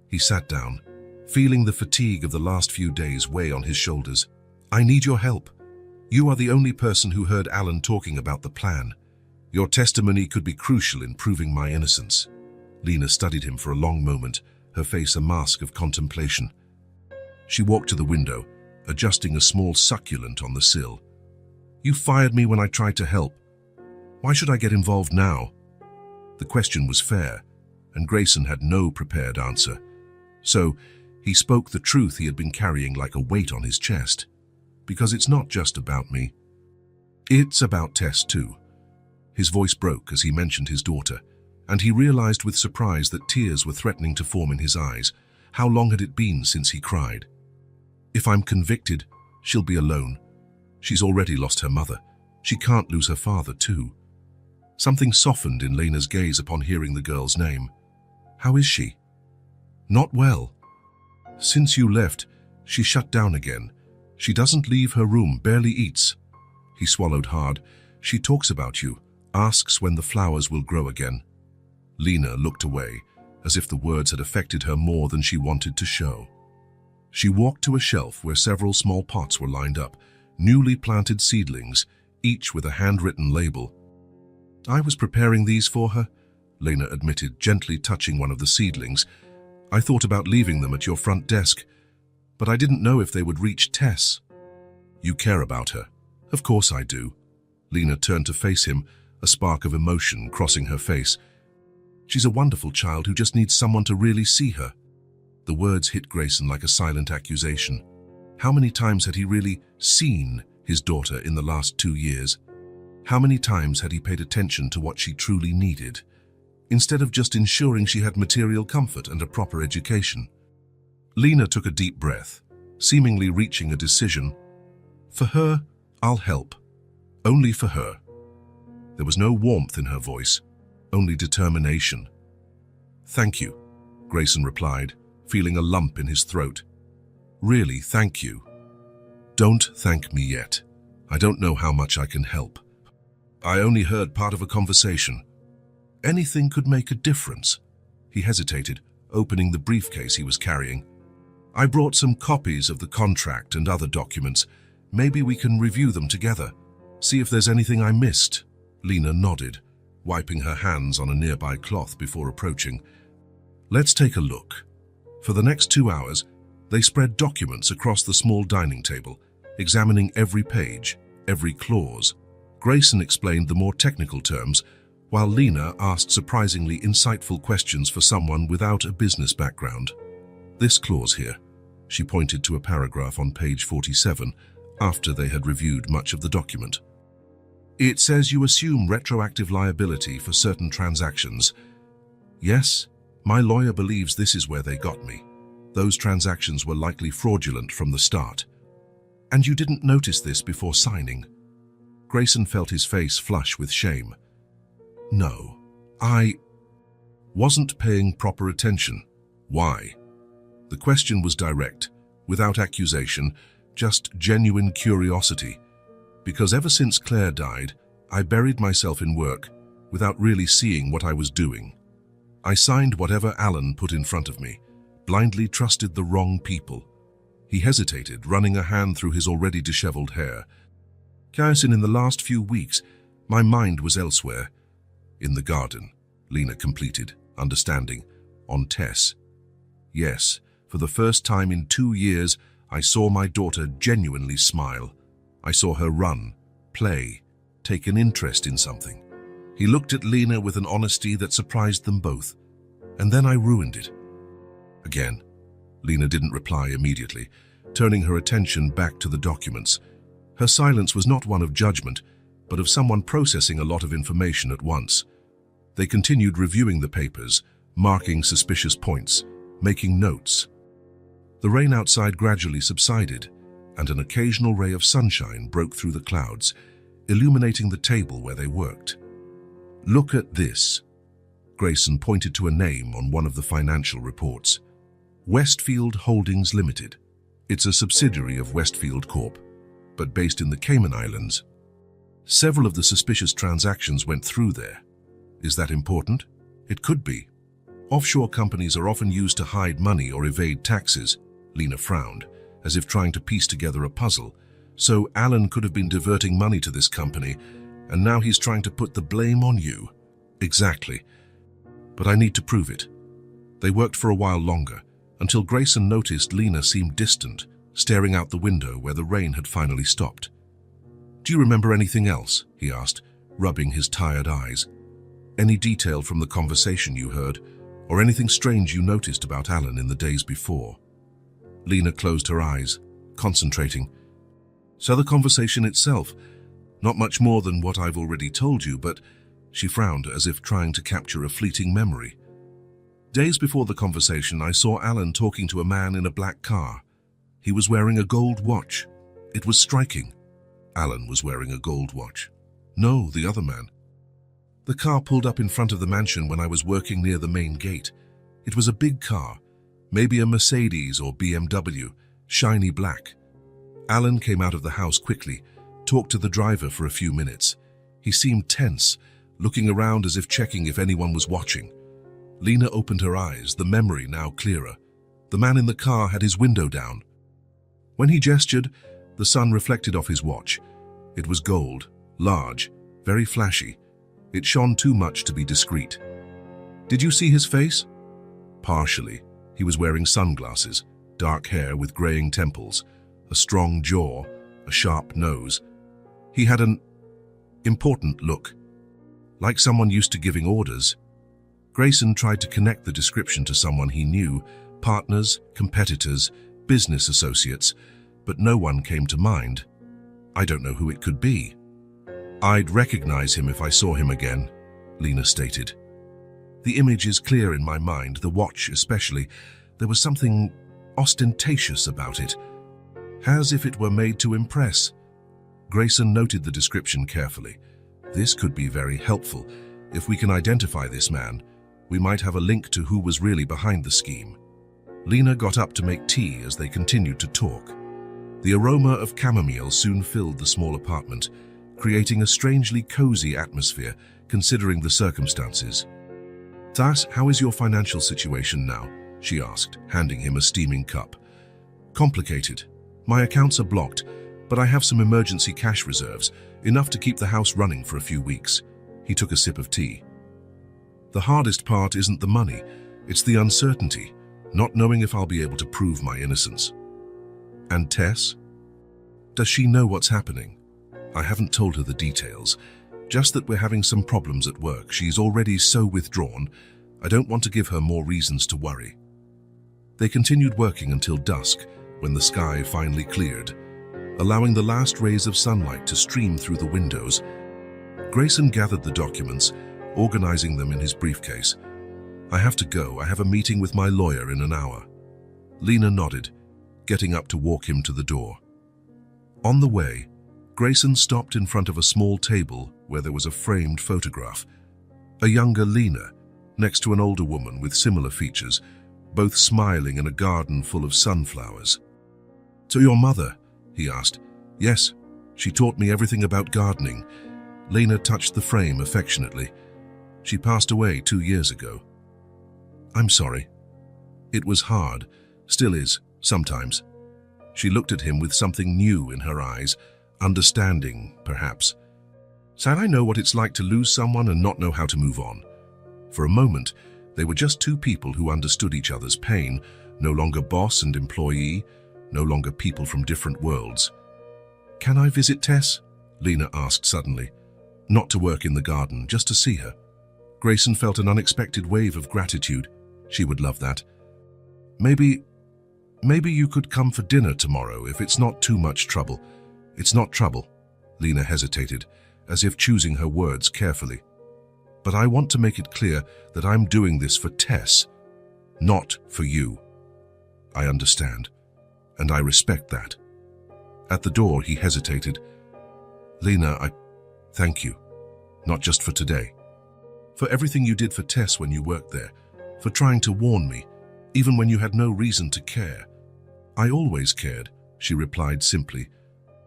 Speaker 1: He sat down, feeling the fatigue of the last few days weigh on his shoulders. "I need your help. You are the only person who heard Alan talking about the plan. Your testimony could be crucial in proving my innocence." Lena studied him for a long moment, her face a mask of contemplation. She walked to the window, adjusting a small succulent on the sill. "You fired me when I tried to help. Why should I get involved now?" The question was fair, and Grayson had no prepared answer. So, he spoke the truth he had been carrying like a weight on his chest. "Because it's not just about me. It's about Tess too." His voice broke as he mentioned his daughter, and he realized with surprise that tears were threatening to form in his eyes. How long had it been since he cried? "If I'm convicted, she'll be alone. She's already lost her mother. She can't lose her father too." Something softened in Lena's gaze upon hearing the girl's name. "How is she?" "Not well. Since you left, she shut down again. She doesn't leave her room, barely eats." He swallowed hard. "She talks about you, asks when the flowers will grow again." Lena looked away, as if the words had affected her more than she wanted to show. She walked to a shelf where several small pots were lined up, newly planted seedlings, each with a handwritten label. "I was preparing these for her," Lena admitted, gently touching one of the seedlings, I thought about leaving them at your front desk, but I didn't know if they would reach Tess. You care about her. Of course I do. Lena turned to face him, a spark of emotion crossing her face. She's a wonderful child who just needs someone to really see her. The words hit Grayson like a silent accusation. How many times had he really seen his daughter in the last 2 years? How many times had he paid attention to what she truly needed, instead of just ensuring she had material comfort and a proper education? Lena took a deep breath, seemingly reaching a decision. For her, I'll help. Only for her. There was no warmth in her voice, only determination. Thank you, Grayson replied, feeling a lump in his throat. Really, thank you. Don't thank me yet. I don't know how much I can help. I only heard part of a conversation. Anything could make a difference. He hesitated, opening the briefcase he was carrying. I brought some copies of the contract and other documents. Maybe we can review them together. See if there's anything I missed. Lena nodded, wiping her hands on a nearby cloth before approaching. Let's take a look. For the next 2 hours, they spread documents across the small dining table, examining every page, every clause. Grayson explained the more technical terms, while Lena asked surprisingly insightful questions for someone without a business background. This clause here, she pointed to a paragraph on page 47, after they had reviewed much of the document. It says you assume retroactive liability for certain transactions. Yes, my lawyer believes this is where they got me. Those transactions were likely fraudulent from the start. And you didn't notice this before signing? Grayson felt his face flush with shame. No, I wasn't paying proper attention. Why? The question was direct, without accusation, just genuine curiosity. Because ever since Claire died, I buried myself in work without really seeing what I was doing. I signed whatever Alan put in front of me, blindly trusted the wrong people. He hesitated, running a hand through his already disheveled hair. Garrison, in the last few weeks, my mind was elsewhere. In the garden, Lena completed, understanding, on Tess. Yes, for the first time in 2 years, I saw my daughter genuinely smile. I saw her run, play, take an interest in something. He looked at Lena with an honesty that surprised them both. And then I ruined it. Again, Lena didn't reply immediately, turning her attention back to the documents. Her silence was not one of judgment, but of someone processing a lot of information at once. They continued reviewing the papers, marking suspicious points, making notes. The rain outside gradually subsided, and an occasional ray of sunshine broke through the clouds, illuminating the table where they worked. Look at this. Grayson pointed to a name on one of the financial reports. Westfield Holdings Limited. It's a subsidiary of Westfield Corp, but based in the Cayman Islands. Several of the suspicious transactions went through there. Is that important? It could be. Offshore companies are often used to hide money or evade taxes. Lena frowned, as if trying to piece together a puzzle. So Alan could have been diverting money to this company, and now he's trying to put the blame on you. Exactly. But I need to prove it. They worked for a while longer, until Grayson noticed Lena seemed distant, staring out the window where the rain had finally stopped. Do you remember anything else? He asked, rubbing his tired eyes. Any detail from the conversation you heard, or anything strange you noticed about Alan in the days before? Lena closed her eyes, concentrating. So the conversation itself, not much more than what I've already told you, but she frowned as if trying to capture a fleeting memory. Days before the conversation, I saw Alan talking to a man in a black car. He was wearing a gold watch. It was striking. Alan was wearing a gold watch. No, the other man. The car pulled up in front of the mansion when I was working near the main gate. It was a big car, maybe a Mercedes or BMW, shiny black. Alan came out of the house quickly, talked to the driver for a few minutes. He seemed tense, looking around as if checking if anyone was watching. Lena opened her eyes, the memory now clearer. The man in the car had his window down. When he gestured, the sun reflected off his watch. It was gold, large, very flashy. It shone too much to be discreet. Did you see his face? Partially. He was wearing sunglasses, dark hair with graying temples, a strong jaw, a sharp nose. He had an important look, like someone used to giving orders. Grayson tried to connect the description to someone he knew, partners, competitors, business associates, but no one came to mind. I don't know who it could be. I'd recognize him if I saw him again, Lena stated. The image is clear in my mind, the watch especially. There was something ostentatious about it, as if it were made to impress. Grayson noted the description carefully. This could be very helpful. If we can identify this man, we might have a link to who was really behind the scheme. Lena got up to make tea as they continued to talk. The aroma of chamomile soon filled the small apartment, creating a strangely cozy atmosphere considering the circumstances. "Thus, how is your financial situation now?" she asked, handing him a steaming cup. "Complicated. My accounts are blocked, but I have some emergency cash reserves, enough to keep the house running for a few weeks." He took a sip of tea. "The hardest part isn't the money, it's the uncertainty, not knowing if I'll be able to prove my innocence." "And Tess? Does she know what's happening?" "I haven't told her the details, just that we're having some problems at work. She's already so withdrawn. I don't want to give her more reasons to worry." They continued working until dusk, when the sky finally cleared, allowing the last rays of sunlight to stream through the windows. Grayson gathered the documents, organizing them in his briefcase. "I have to go. I have a meeting with my lawyer in an hour." Lena nodded, getting up to walk him to the door. On the way, Grayson stopped in front of a small table where there was a framed photograph. A younger Lena, next to an older woman with similar features, both smiling in a garden full of sunflowers. "To your mother?" he asked. "Yes, she taught me everything about gardening." Lena touched the frame affectionately. "She passed away 2 years ago." "I'm sorry." "It was hard, still is, sometimes." She looked at him with something new in her eyes, understanding, perhaps. "Sad, I know what it's like to lose someone and not know how to move on." For a moment, they were just two people who understood each other's pain, no longer boss and employee, no longer people from different worlds. "Can I visit Tess?" Lena asked suddenly. "Not to work in the garden, just to see her." Grayson felt an unexpected wave of gratitude. She would love that. Maybe you could come for dinner tomorrow if it's not too much trouble." "It's not trouble." Lena hesitated, as if choosing her words carefully. "But I want to make it clear that I'm doing this for Tess, not for you." "I understand, and I respect that." At the door, he hesitated. "Lena, thank you, not just for today. For everything you did for Tess when you worked there, for trying to warn me, even when you had no reason to care." "I always cared," she replied simply.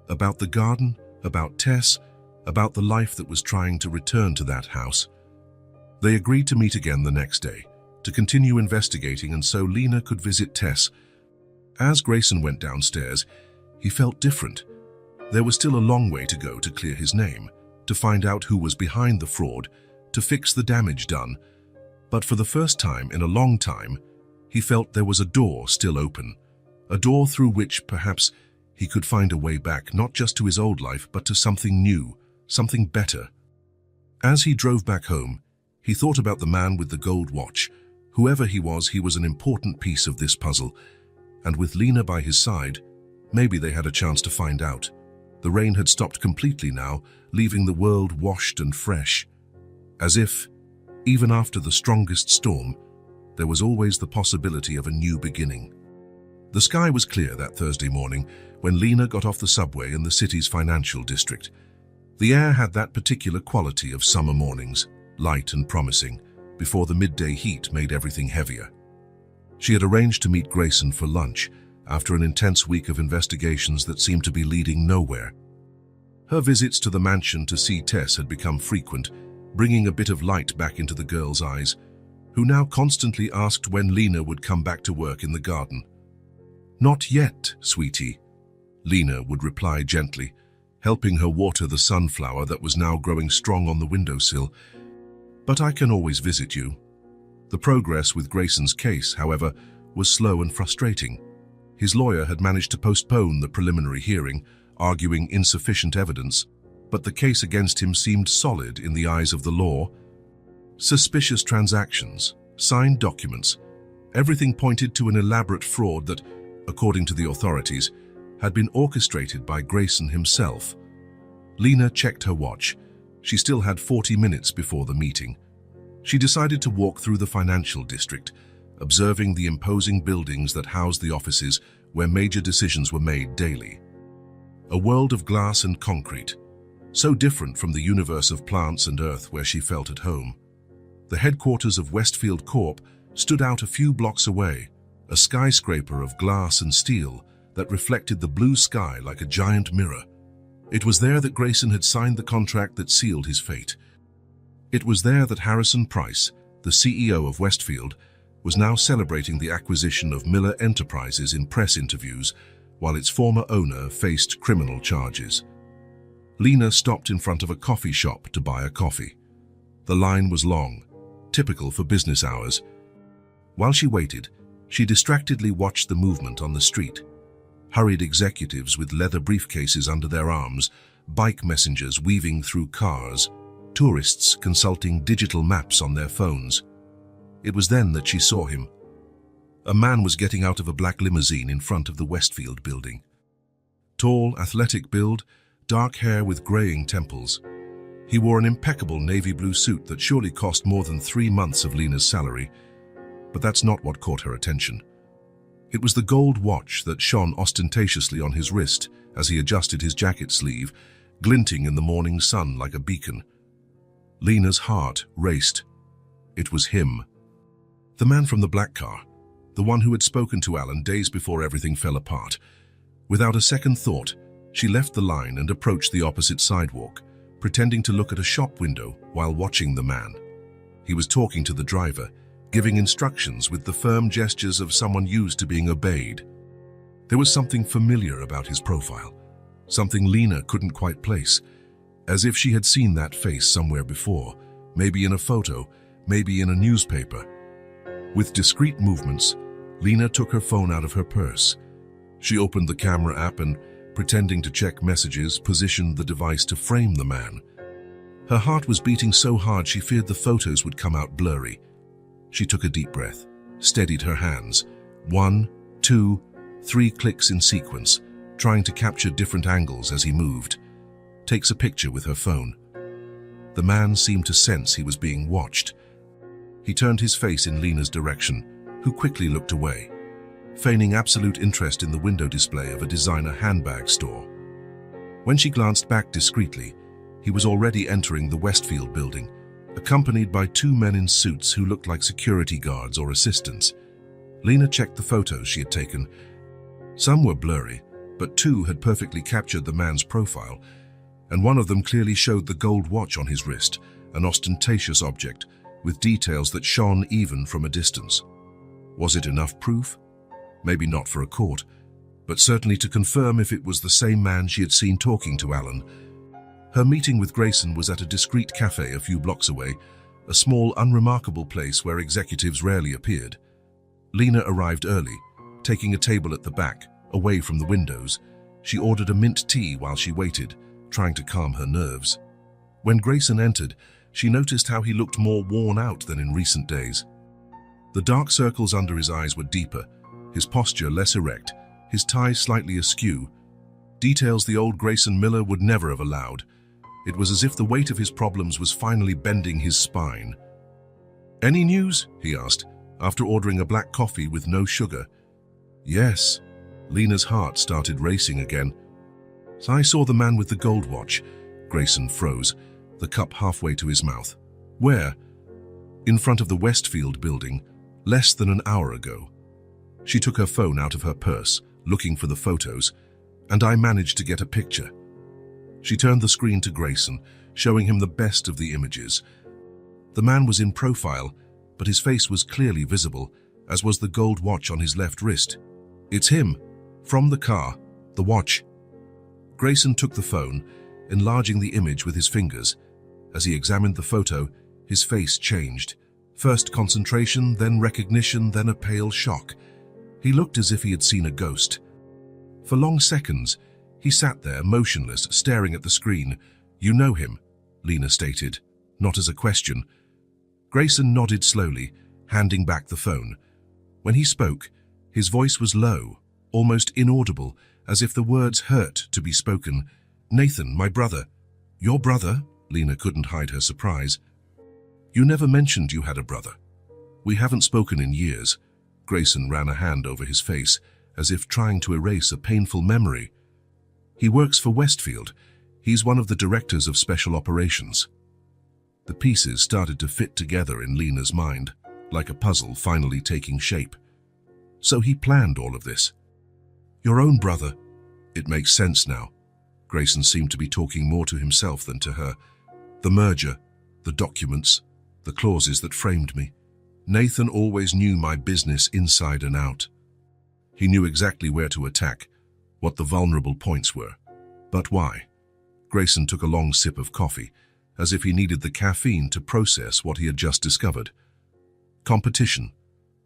Speaker 1: "About the garden, about Tess, about the life that was trying to return to that house." They agreed to meet again the next day, to continue investigating, and so Lena could visit Tess. As Grayson went downstairs, he felt different. There was still a long way to go to clear his name, to find out who was behind the fraud, to fix the damage done. But for the first time in a long time, he felt there was a door still open, a door through which perhaps he could find a way back, not just to his old life, but to something new, something better. As he drove back home, he thought about the man with the gold watch. Whoever he was an important piece of this puzzle. And with Lena by his side, maybe they had a chance to find out. The rain had stopped completely now, leaving the world washed and fresh. As if, even after the strongest storm, there was always the possibility of a new beginning. The sky was clear that Thursday morning when Lena got off the subway in the city's financial district. The air had that particular quality of summer mornings, light and promising, before the midday heat made everything heavier. She had arranged to meet Grayson for lunch after an intense week of investigations that seemed to be leading nowhere. Her visits to the mansion to see Tess had become frequent, bringing a bit of light back into the girl's eyes, who now constantly asked when Lena would come back to work in the garden. "Not yet, sweetie," Lena would reply gently, helping her water the sunflower that was now growing strong on the windowsill. "But I can always visit you." The progress with Grayson's case, however, was slow and frustrating. His lawyer had managed to postpone the preliminary hearing, arguing insufficient evidence, but the case against him seemed solid in the eyes of the law. Suspicious transactions, signed documents, everything pointed to an elaborate fraud that, according to the authorities, had been orchestrated by Grayson himself. Lena checked her watch. She still had 40 minutes before the meeting. She decided to walk through the financial district, observing the imposing buildings that housed the offices where major decisions were made daily. A world of glass and concrete, so different from the universe of plants and earth where she felt at home. The headquarters of Westfield Corp stood out a few blocks away, a skyscraper of glass and steel that reflected the blue sky like a giant mirror. It was there that Grayson had signed the contract that sealed his fate. It was there that Harrison Price, the CEO of Westfield, was now celebrating the acquisition of Miller Enterprises in press interviews, while its former owner faced criminal charges. Lena stopped in front of a coffee shop to buy a coffee. The line was long, typical for business hours. While she waited, she distractedly watched the movement on the street. Hurried executives with leather briefcases under their arms, bike messengers weaving through cars, tourists consulting digital maps on their phones. It was then that she saw him. A man was getting out of a black limousine in front of the Westfield building. Tall, athletic build, dark hair with graying temples. He wore an impeccable navy blue suit that surely cost more than 3 months of Lena's salary. But that's not what caught her attention. It was the gold watch that shone ostentatiously on his wrist as he adjusted his jacket sleeve, glinting in the morning sun like a beacon. Lena's heart raced. It was him. The man from the black car, the one who had spoken to Alan days before everything fell apart. Without a second thought, she left the line and approached the opposite sidewalk, pretending to look at a shop window while watching the man. He was talking to the driver, giving instructions with the firm gestures of someone used to being obeyed. There was something familiar about his profile, something Lena couldn't quite place, as if she had seen that face somewhere before, maybe in a photo, maybe in a newspaper. With discreet movements, Lena took her phone out of her purse. She opened the camera app and, pretending to check messages, positioned the device to frame the man. Her heart was beating so hard she feared the photos would come out blurry. She took a deep breath, steadied her hands. 1, 2, 3 clicks in sequence, trying to capture different angles as he moved. Takes a picture with her phone. The man seemed to sense he was being watched. He turned his face in Lena's direction, who quickly looked away, feigning absolute interest in the window display of a designer handbag store. When she glanced back discreetly, he was already entering the Westfield building, accompanied by 2 men in suits who looked like security guards or assistants. Lena checked the photos she had taken. Some were blurry, but 2 had perfectly captured the man's profile, and one of them clearly showed the gold watch on his wrist, an ostentatious object with details that shone even from a distance. Was it enough proof? Maybe not for a court, but certainly to confirm if it was the same man she had seen talking to Alan. Her meeting with Grayson was at a discreet cafe a few blocks away, a small, unremarkable place where executives rarely appeared. Lena arrived early, taking a table at the back, away from the windows. She ordered a mint tea while she waited, trying to calm her nerves. When Grayson entered, she noticed how he looked more worn out than in recent days. The dark circles under his eyes were deeper, his posture less erect, his tie slightly askew, details the old Grayson Miller would never have allowed. It was as if the weight of his problems was finally bending his spine. "Any news?" he asked, after ordering a black coffee with no sugar. "Yes." Lena's heart started racing again. "I saw the man with the gold watch." Grayson froze, the cup halfway to his mouth. "Where?" "In front of the Westfield building, less than an hour ago." She took her phone out of her purse, looking for the photos, and I managed to get a picture. She turned the screen to Grayson, showing him the best of the images. The man was in profile, but his face was clearly visible, as was the gold watch on his left wrist. "It's him, from the car, the watch." Grayson took the phone, enlarging the image with his fingers. As he examined the photo, his face changed. First concentration, then recognition, then a pale shock. He looked as if he had seen a ghost. For long seconds, he sat there, motionless, staring at the screen. "You know him," Lena stated, not as a question. Grayson nodded slowly, handing back the phone. When he spoke, his voice was low, almost inaudible, as if the words hurt to be spoken. "Nathan, my brother." "Your brother?" Lena couldn't hide her surprise. "You never mentioned you had a brother." "We haven't spoken in years." Grayson ran a hand over his face, as if trying to erase a painful memory. "He works for Westfield. He's one of the directors of special operations." The pieces started to fit together in Lena's mind, like a puzzle finally taking shape. So he planned all of this. "Your own brother." "It makes sense now." Grayson seemed to be talking more to himself than to her. "The merger, the documents, the clauses that framed me. Nathan always knew my business inside and out. He knew exactly where to attack, what the vulnerable points were. But why?" Grayson took a long sip of coffee, as if he needed the caffeine to process what he had just discovered. Competition,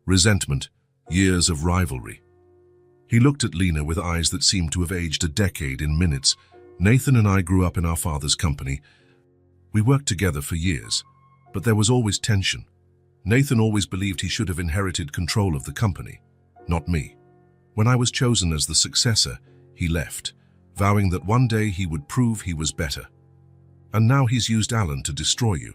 Speaker 1: resentment, years of rivalry. He looked at Lena with eyes that seemed to have aged a decade in minutes. "Nathan and I grew up in our father's company. We worked together for years, but there was always tension. Nathan always believed he should have inherited control of the company, not me. When I was chosen as the successor, he left, vowing that one day he would prove he was better. And now he's used Alan to destroy you,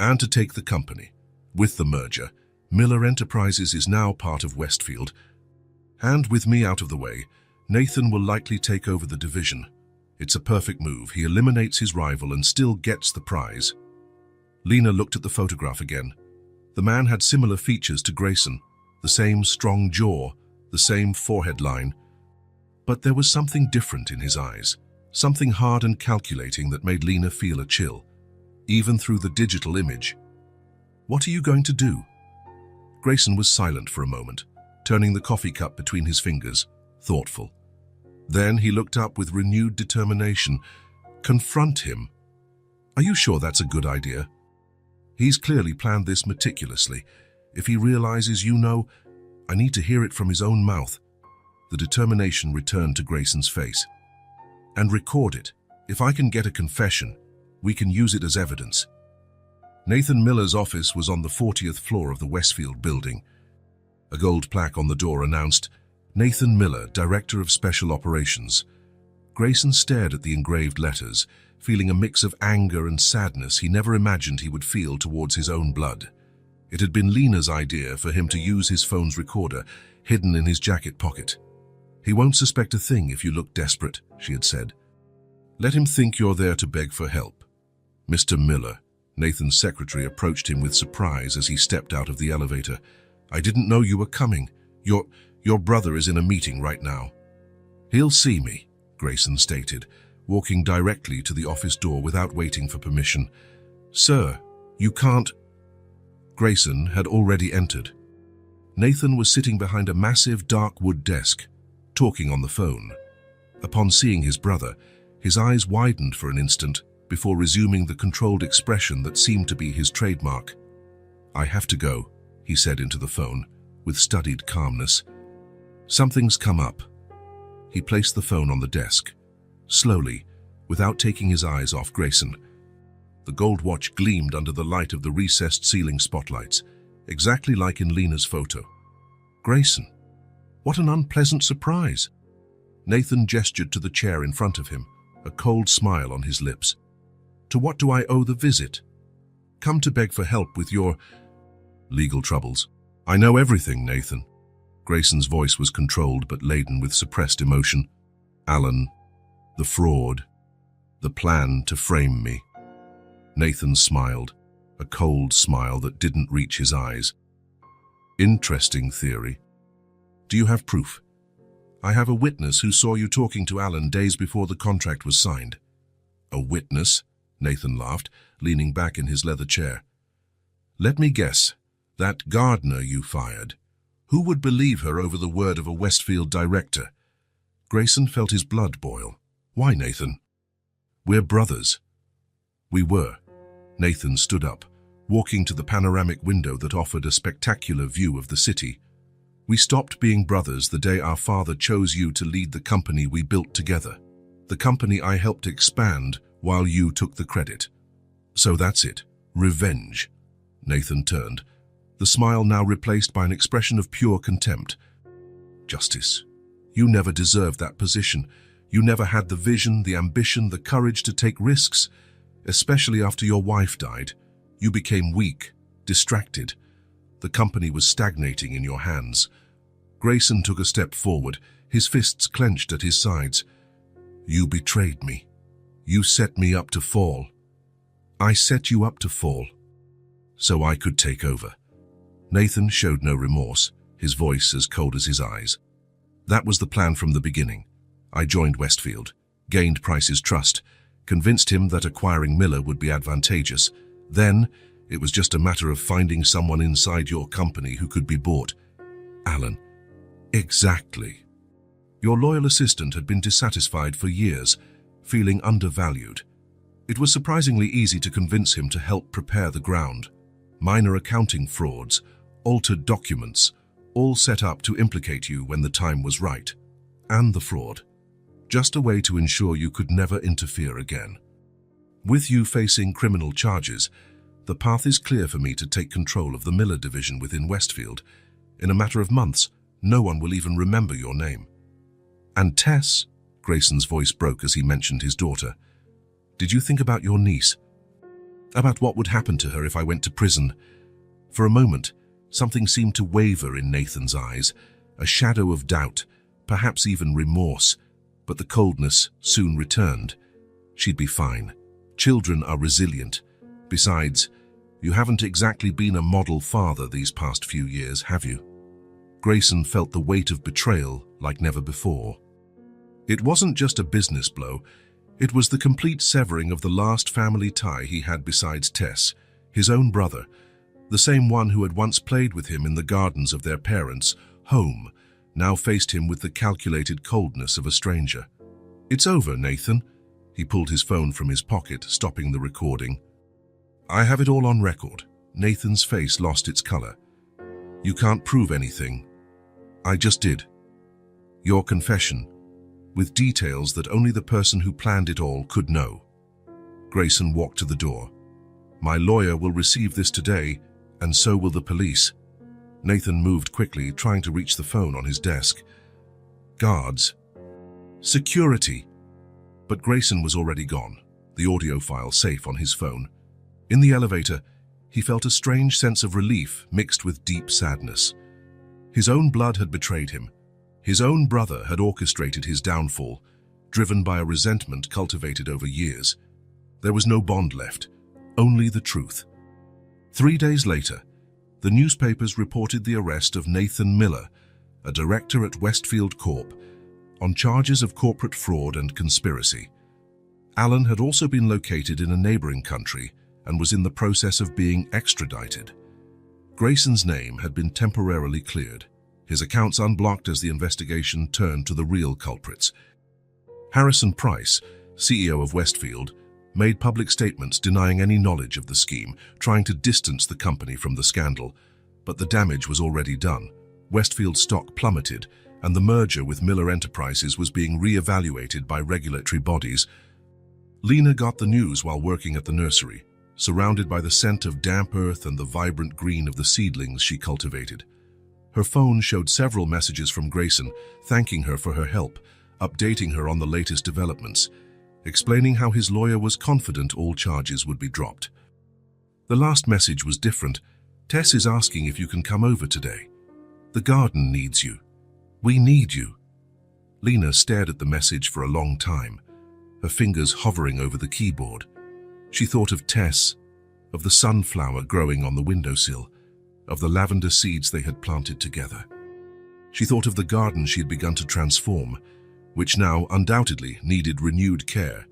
Speaker 1: and to take the company. With the merger, Miller Enterprises is now part of Westfield, and with me out of the way, Nathan will likely take over the division. It's a perfect move. He eliminates his rival and still gets the prize." Lena looked at the photograph again. The man had similar features to Grayson, the same strong jaw, the same forehead line. But there was something different in his eyes, something hard and calculating that made Lena feel a chill, even through the digital image. "What are you going to do?" Grayson was silent for a moment, turning the coffee cup between his fingers, thoughtful. Then he looked up with renewed determination. "Confront him." "Are you sure that's a good idea?" "He's clearly planned this meticulously. If he realizes you know, I need to hear it from his own mouth." The determination returned to Grayson's face. "And record it. If I can get a confession, we can use it as evidence." Nathan Miller's office was on the 40th floor of the Westfield building. A gold plaque on the door announced, "Nathan Miller, Director of Special Operations." Grayson stared at the engraved letters, feeling a mix of anger and sadness he never imagined he would feel towards his own blood. It had been Lena's idea for him to use his phone's recorder, hidden in his jacket pocket. "He won't suspect a thing if you look desperate," she had said. "Let him think you're there to beg for help." "Mr. Miller," Nathan's secretary approached him with surprise as he stepped out of the elevator. "I didn't know you were coming. Your brother is in a meeting right now." "He'll see me," Grayson stated, walking directly to the office door without waiting for permission. "Sir, you can't—" Grayson had already entered. Nathan was sitting behind a massive dark wood desk, talking on the phone. Upon seeing his brother, his eyes widened for an instant before resuming the controlled expression that seemed to be his trademark. "I have to go," he said into the phone, with studied calmness. "Something's come up." He placed the phone on the desk, slowly, without taking his eyes off Grayson. The gold watch gleamed under the light of the recessed ceiling spotlights, exactly like in Lena's photo. "Grayson, what an unpleasant surprise." Nathan gestured to the chair in front of him, a cold smile on his lips. "To what do I owe the visit?" "Come to beg for help with your legal troubles." "I know everything, Nathan." Grayson's voice was controlled but laden with suppressed emotion. "Alan, the fraud, the plan to frame me." Nathan smiled, a cold smile that didn't reach his eyes. "Interesting theory. Do you have proof?" "I have a witness who saw you talking to Alan days before the contract was signed." "A witness?" Nathan laughed, leaning back in his leather chair. "Let me guess. That gardener you fired. Who would believe her over the word of a Westfield director?" Grayson felt his blood boil. "Why, Nathan?" "We're brothers." "We were." Nathan stood up, walking to the panoramic window that offered a spectacular view of the city. We stopped being brothers the day our father chose you to lead the company we built together. The company I helped expand while you took the credit. So that's it. Revenge. Nathan turned, the smile now replaced by an expression of pure contempt. Justice. You never deserved that position. You never had the vision, the ambition, the courage to take risks. Especially after your wife died. You became weak, distracted. The company was stagnating in your hands. Grayson took a step forward, his fists clenched at his sides. You betrayed me. You set me up to fall. I set you up to fall, so I could take over. Nathan showed no remorse, his voice as cold as his eyes. That was the plan from the beginning. I joined Westfield, gained Price's trust, convinced him that acquiring Miller would be advantageous. Then, it was just a matter of finding someone inside your company who could be bought. Alan. Exactly. Your loyal assistant had been dissatisfied for years, feeling undervalued. It was surprisingly easy to convince him to help prepare the ground. Minor accounting frauds, altered documents, all set up to implicate you when the time was right. And the fraud. Just a way to ensure you could never interfere again. With you facing criminal charges, the path is clear for me to take control of the Miller division within Westfield. In a matter of months, no one will even remember your name. And Tess, Grayson's voice broke as he mentioned his daughter. Did you think about your niece? About what would happen to her if I went to prison? For a moment, something seemed to waver in Nathan's eyes, a shadow of doubt, perhaps even remorse, but the coldness soon returned. She'd be fine. Children are resilient. Besides, you haven't exactly been a model father these past few years, have you? Grayson felt the weight of betrayal like never before. It wasn't just a business blow, it was the complete severing of the last family tie he had besides Tess, his own brother, the same one who had once played with him in the gardens of their parents' home, now faced him with the calculated coldness of a stranger. It's over, Nathan. He pulled his phone from his pocket, stopping the recording. I have it all on record. Nathan's face lost its color. You can't prove anything. I just did. Your confession, with details that only the person who planned it all could know. Grayson walked to the door. My lawyer will receive this today, and so will the police. Nathan moved quickly, trying to reach the phone on his desk. Guards. Security. But Grayson was already gone, the audio file safe on his phone. In the elevator, he felt a strange sense of relief mixed with deep sadness. His own blood had betrayed him. His own brother had orchestrated his downfall, driven by a resentment cultivated over years. There was no bond left, only the truth. 3 days later, the newspapers reported the arrest of Nathan Miller, a director at Westfield Corp., on charges of corporate fraud and conspiracy. Alan had also been located in a neighboring country and was in the process of being extradited. Grayson's name had been temporarily cleared, his accounts unblocked as the investigation turned to the real culprits. Harrison Price, CEO of Westfield, made public statements denying any knowledge of the scheme, trying to distance the company from the scandal. But the damage was already done. Westfield's stock plummeted, and the merger with Miller Enterprises was being re-evaluated by regulatory bodies. Lena got the news while working at the nursery, surrounded by the scent of damp earth and the vibrant green of the seedlings she cultivated. Her phone showed several messages from Grayson, thanking her for her help, updating her on the latest developments, explaining how his lawyer was confident all charges would be dropped. The last message was different. Tess is asking if you can come over today. The garden needs you. We need you. Lena stared at the message for a long time, her fingers hovering over the keyboard. She thought of Tess, of the sunflower growing on the windowsill, of the lavender seeds they had planted together. She thought of the garden she had begun to transform, which now undoubtedly needed renewed care.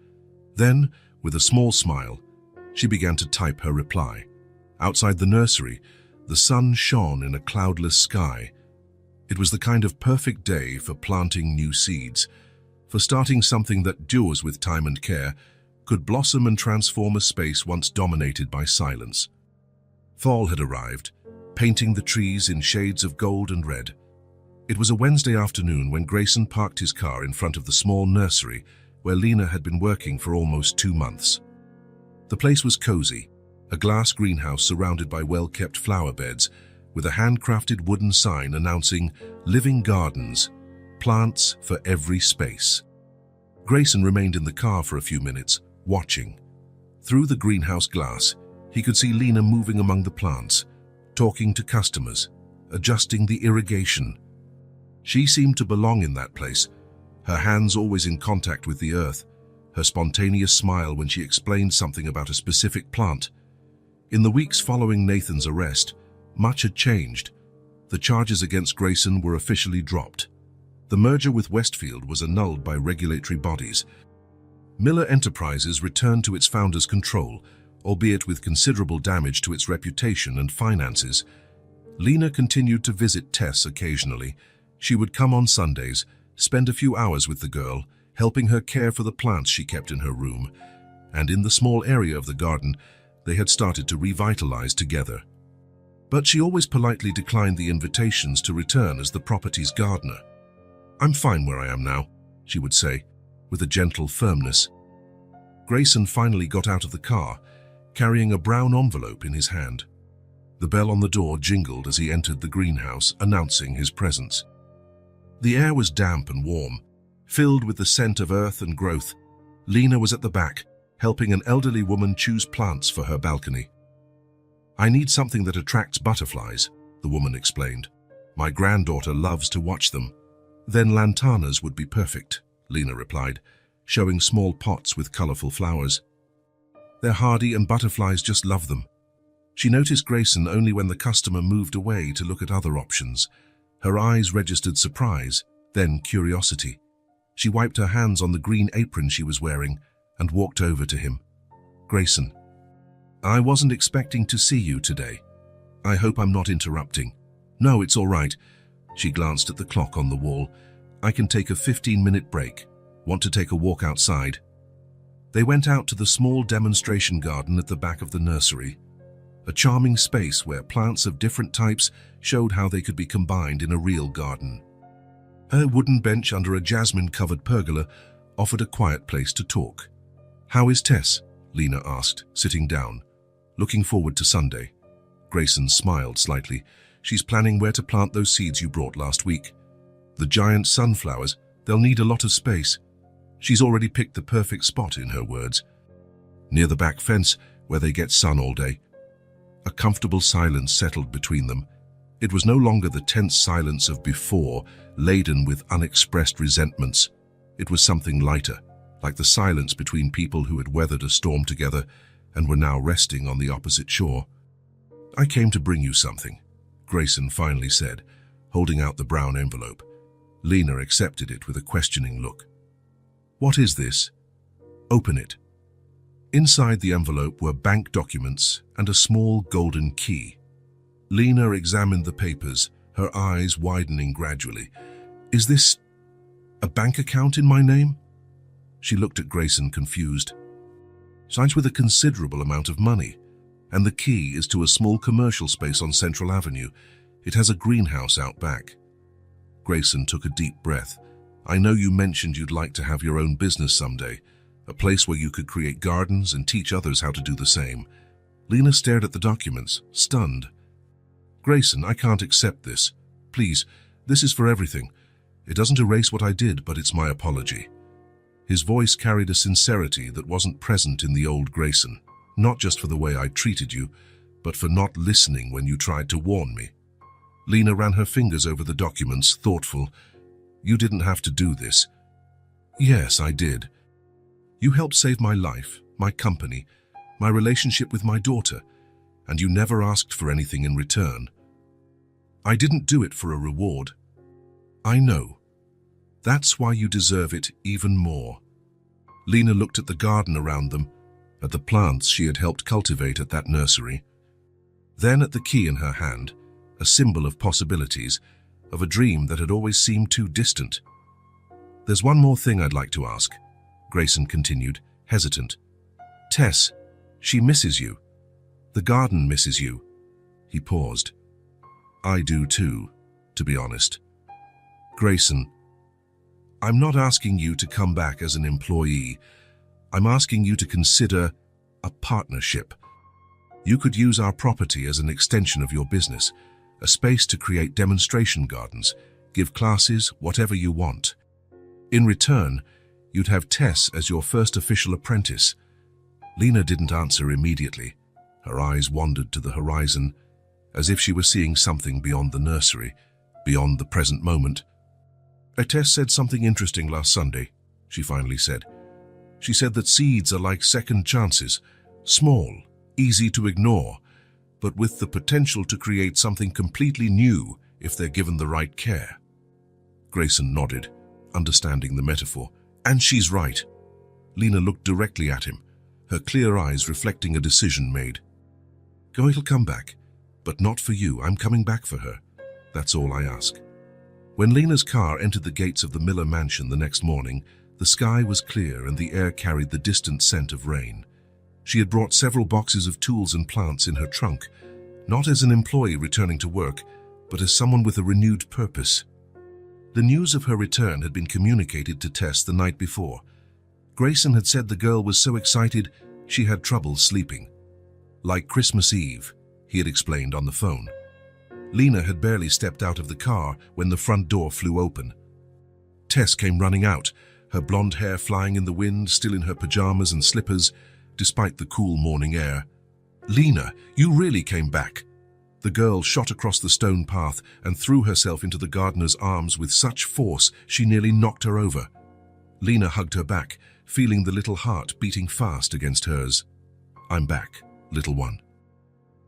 Speaker 1: Then, with a small smile, she began to type her reply. Outside the nursery, the sun shone in a cloudless sky. It was the kind of perfect day for planting new seeds, for starting something that, yours with time and care, could blossom and transform a space once dominated by silence. Fall had arrived, painting the trees in shades of gold and red. It was a Wednesday afternoon when Grayson parked his car in front of the small nursery where Lena had been working for almost 2 months. The place was cozy, a glass greenhouse surrounded by well-kept flower beds with a handcrafted wooden sign announcing "Living Gardens, plants for every space." Grayson remained in the car for a few minutes, watching. Through the greenhouse glass, he could see Lena moving among the plants, talking to customers, adjusting the irrigation. She seemed to belong in that place, her hands always in contact with the earth, her spontaneous smile when she explained something about a specific plant. In the weeks following Nathan's arrest, much had changed. The charges against Grayson were officially dropped. The merger with Westfield was annulled by regulatory bodies. Miller Enterprises returned to its founder's control, albeit with considerable damage to its reputation and finances. Lena continued to visit Tess occasionally. She would come on Sundays, spend a few hours with the girl, helping her care for the plants she kept in her room. And in the small area of the garden, they had started to revitalize together. But she always politely declined the invitations to return as the property's gardener. "I'm fine where I am now," she would say, with a gentle firmness. Grayson finally got out of the car, carrying a brown envelope in his hand. The bell on the door jingled as he entered the greenhouse, announcing his presence. The air was damp and warm, filled with the scent of earth and growth. Lena was at the back, helping an elderly woman choose plants for her balcony. "I need something that attracts butterflies," the woman explained. "My granddaughter loves to watch them." "Then lantanas would be perfect," Lena replied, showing small pots with colorful flowers. "They're hardy and butterflies just love them." She noticed Grayson only when the customer moved away to look at other options. Her eyes registered surprise, then curiosity. She wiped her hands on the green apron she was wearing and walked over to him. "Grayson, I wasn't expecting to see you today. I hope I'm not interrupting." "No, it's all right." She glanced at the clock on the wall. "I can take a 15-minute break. Want to take a walk outside?" They went out to the small demonstration garden at the back of the nursery, a charming space where plants of different types showed how they could be combined in a real garden. A wooden bench under a jasmine-covered pergola offered a quiet place to talk. "How is Tess?" Lena asked, sitting down. "Looking forward to Sunday." Grayson smiled slightly. "She's planning where to plant those seeds you brought last week. The giant sunflowers, they'll need a lot of space. She's already picked the perfect spot, in her words. Near the back fence, where they get sun all day." A comfortable silence settled between them. It was no longer the tense silence of before, laden with unexpressed resentments. It was something lighter, like the silence between people who had weathered a storm together and were now resting on the opposite shore. "I came to bring you something," Grayson finally said, holding out the brown envelope. Lena accepted it with a questioning look. "What is this?" "Open it." Inside the envelope were bank documents and a small golden key. Lena examined the papers, her eyes widening gradually. "Is this a bank account in my name?" She looked at Grayson, confused. "Signs with a considerable amount of money, and the key is to a small commercial space on Central Avenue. It has a greenhouse out back." Grayson took a deep breath. "I know you mentioned you'd like to have your own business someday, a place where you could create gardens and teach others how to do the same." Lena stared at the documents, stunned. "Grayson, I can't accept this. Please, this is for everything. It doesn't erase what I did, but it's my apology." His voice carried a sincerity that wasn't present in the old Grayson. "Not just for the way I treated you, but for not listening when you tried to warn me." Lena ran her fingers over the documents, thoughtful. "You didn't have to do this." "Yes, I did. You helped save my life, my company, my relationship with my daughter, and you never asked for anything in return. I didn't do it for a reward. I know. That's why you deserve it even more." Lena looked at the garden around them, at the plants she had helped cultivate at that nursery. Then at the key in her hand, a symbol of possibilities, of a dream that had always seemed too distant. "There's one more thing I'd like to ask," Grayson continued, hesitant. "Tess, she misses you. The garden misses you." He paused. "I do too, to be honest. Grayson, I'm not asking you to come back as an employee. I'm asking you to consider a partnership. You could use our property as an extension of your business, a space to create demonstration gardens, give classes, whatever you want. In return, you'd have Tess as your first official apprentice. Lena didn't answer immediately. Her eyes wandered to the horizon, as if she were seeing something beyond the nursery, beyond the present moment. Tess said something interesting last Sunday, she finally said. She said that seeds are like second chances, small, easy to ignore, but with the potential to create something completely new if they're given the right care. Grayson nodded, understanding the metaphor. And she's right. Lena looked directly at him, her clear eyes reflecting a decision made. It'll come back, but not for you. I'm coming back for her. That's all I ask. When Lena's car entered the gates of the Miller mansion the next morning, the sky was clear and the air carried the distant scent of rain. She had brought several boxes of tools and plants in her trunk, not as an employee returning to work, but as someone with a renewed purpose. The news of her return had been communicated to Tess the night before. Grayson had said the girl was so excited she had trouble sleeping. Like Christmas Eve, he had explained on the phone. Lena had barely stepped out of the car when the front door flew open. Tess came running out, her blonde hair flying in the wind, still in her pajamas and slippers, despite the cool morning air. Lena, you really came back. The girl shot across the stone path and threw herself into the gardener's arms with such force she nearly knocked her over. Lena hugged her back, feeling the little heart beating fast against hers. I'm back, little one.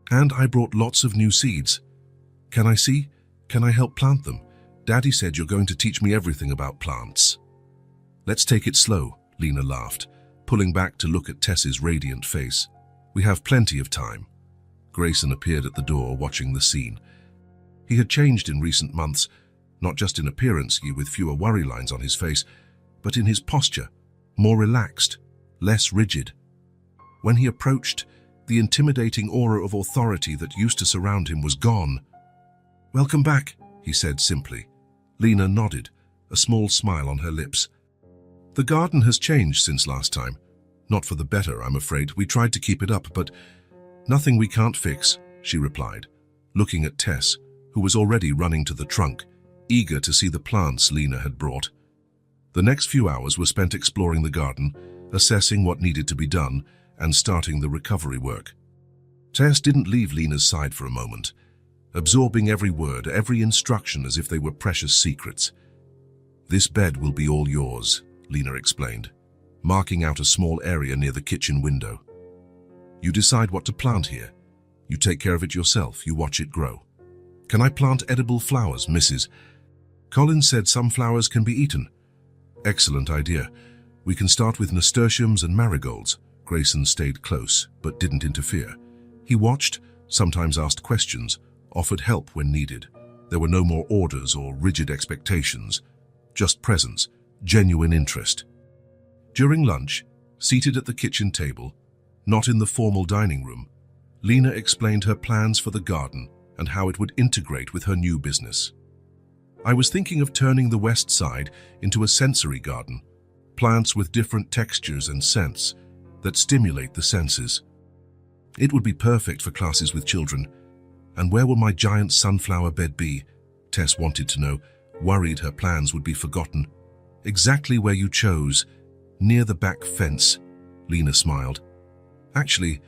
Speaker 1: And I brought lots of new seeds. Can I see? Can I help plant them? Daddy said you're going to teach me everything about plants. Let's take it slow, Lena laughed, pulling back to look at Tess's radiant face. We have plenty of time. Grayson appeared at the door, watching the scene. He had changed in recent months, not just in appearance, with fewer worry lines on his face, but in his posture, more relaxed, less rigid. When he approached, the intimidating aura of authority that used to surround him was gone. Welcome back, he said simply. Lena nodded, a small smile on her lips. The garden has changed since last time. Not for the better, I'm afraid. We tried to keep it up, but nothing we can't fix, she replied, looking at Tess, who was already running to the trunk, eager to see the plants Lena had brought. The next few hours were spent exploring the garden, assessing what needed to be done, and starting the recovery work. Tess didn't leave Lena's side for a moment, absorbing every word, every instruction as if they were precious secrets. This bed will be all yours, Lena explained, marking out a small area near the kitchen window. You decide what to plant here. You take care of it yourself, you watch it grow. Can I plant edible flowers, Mrs.? Colin said some flowers can be eaten. Excellent idea. We can start with nasturtiums and marigolds. Grayson stayed close, but didn't interfere. He watched, sometimes asked questions, offered help when needed. There were no more orders or rigid expectations, just presence, genuine interest. During lunch, seated at the kitchen table, not in the formal dining room, Lena explained her plans for the garden and how it would integrate with her new business. I was thinking of turning the west side into a sensory garden, plants with different textures and scents that stimulate the senses. It would be perfect for classes with children. And where will my giant sunflower bed be? Tess wanted to know, worried her plans would be forgotten. Exactly where you chose, near the back fence, Lena smiled. Actually,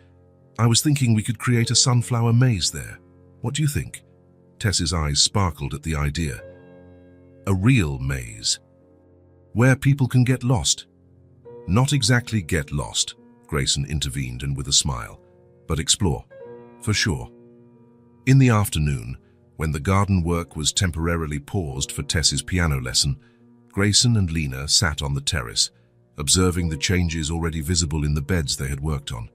Speaker 1: I was thinking we could create a sunflower maze there. What do you think? Tess's eyes sparkled at the idea. A real maze, where people can get lost. Not exactly get lost, Grayson intervened, and with a smile, but explore, for sure. In the afternoon, when the garden work was temporarily paused for Tess's piano lesson, Grayson and Lena sat on the terrace, observing the changes already visible in the beds they had worked on.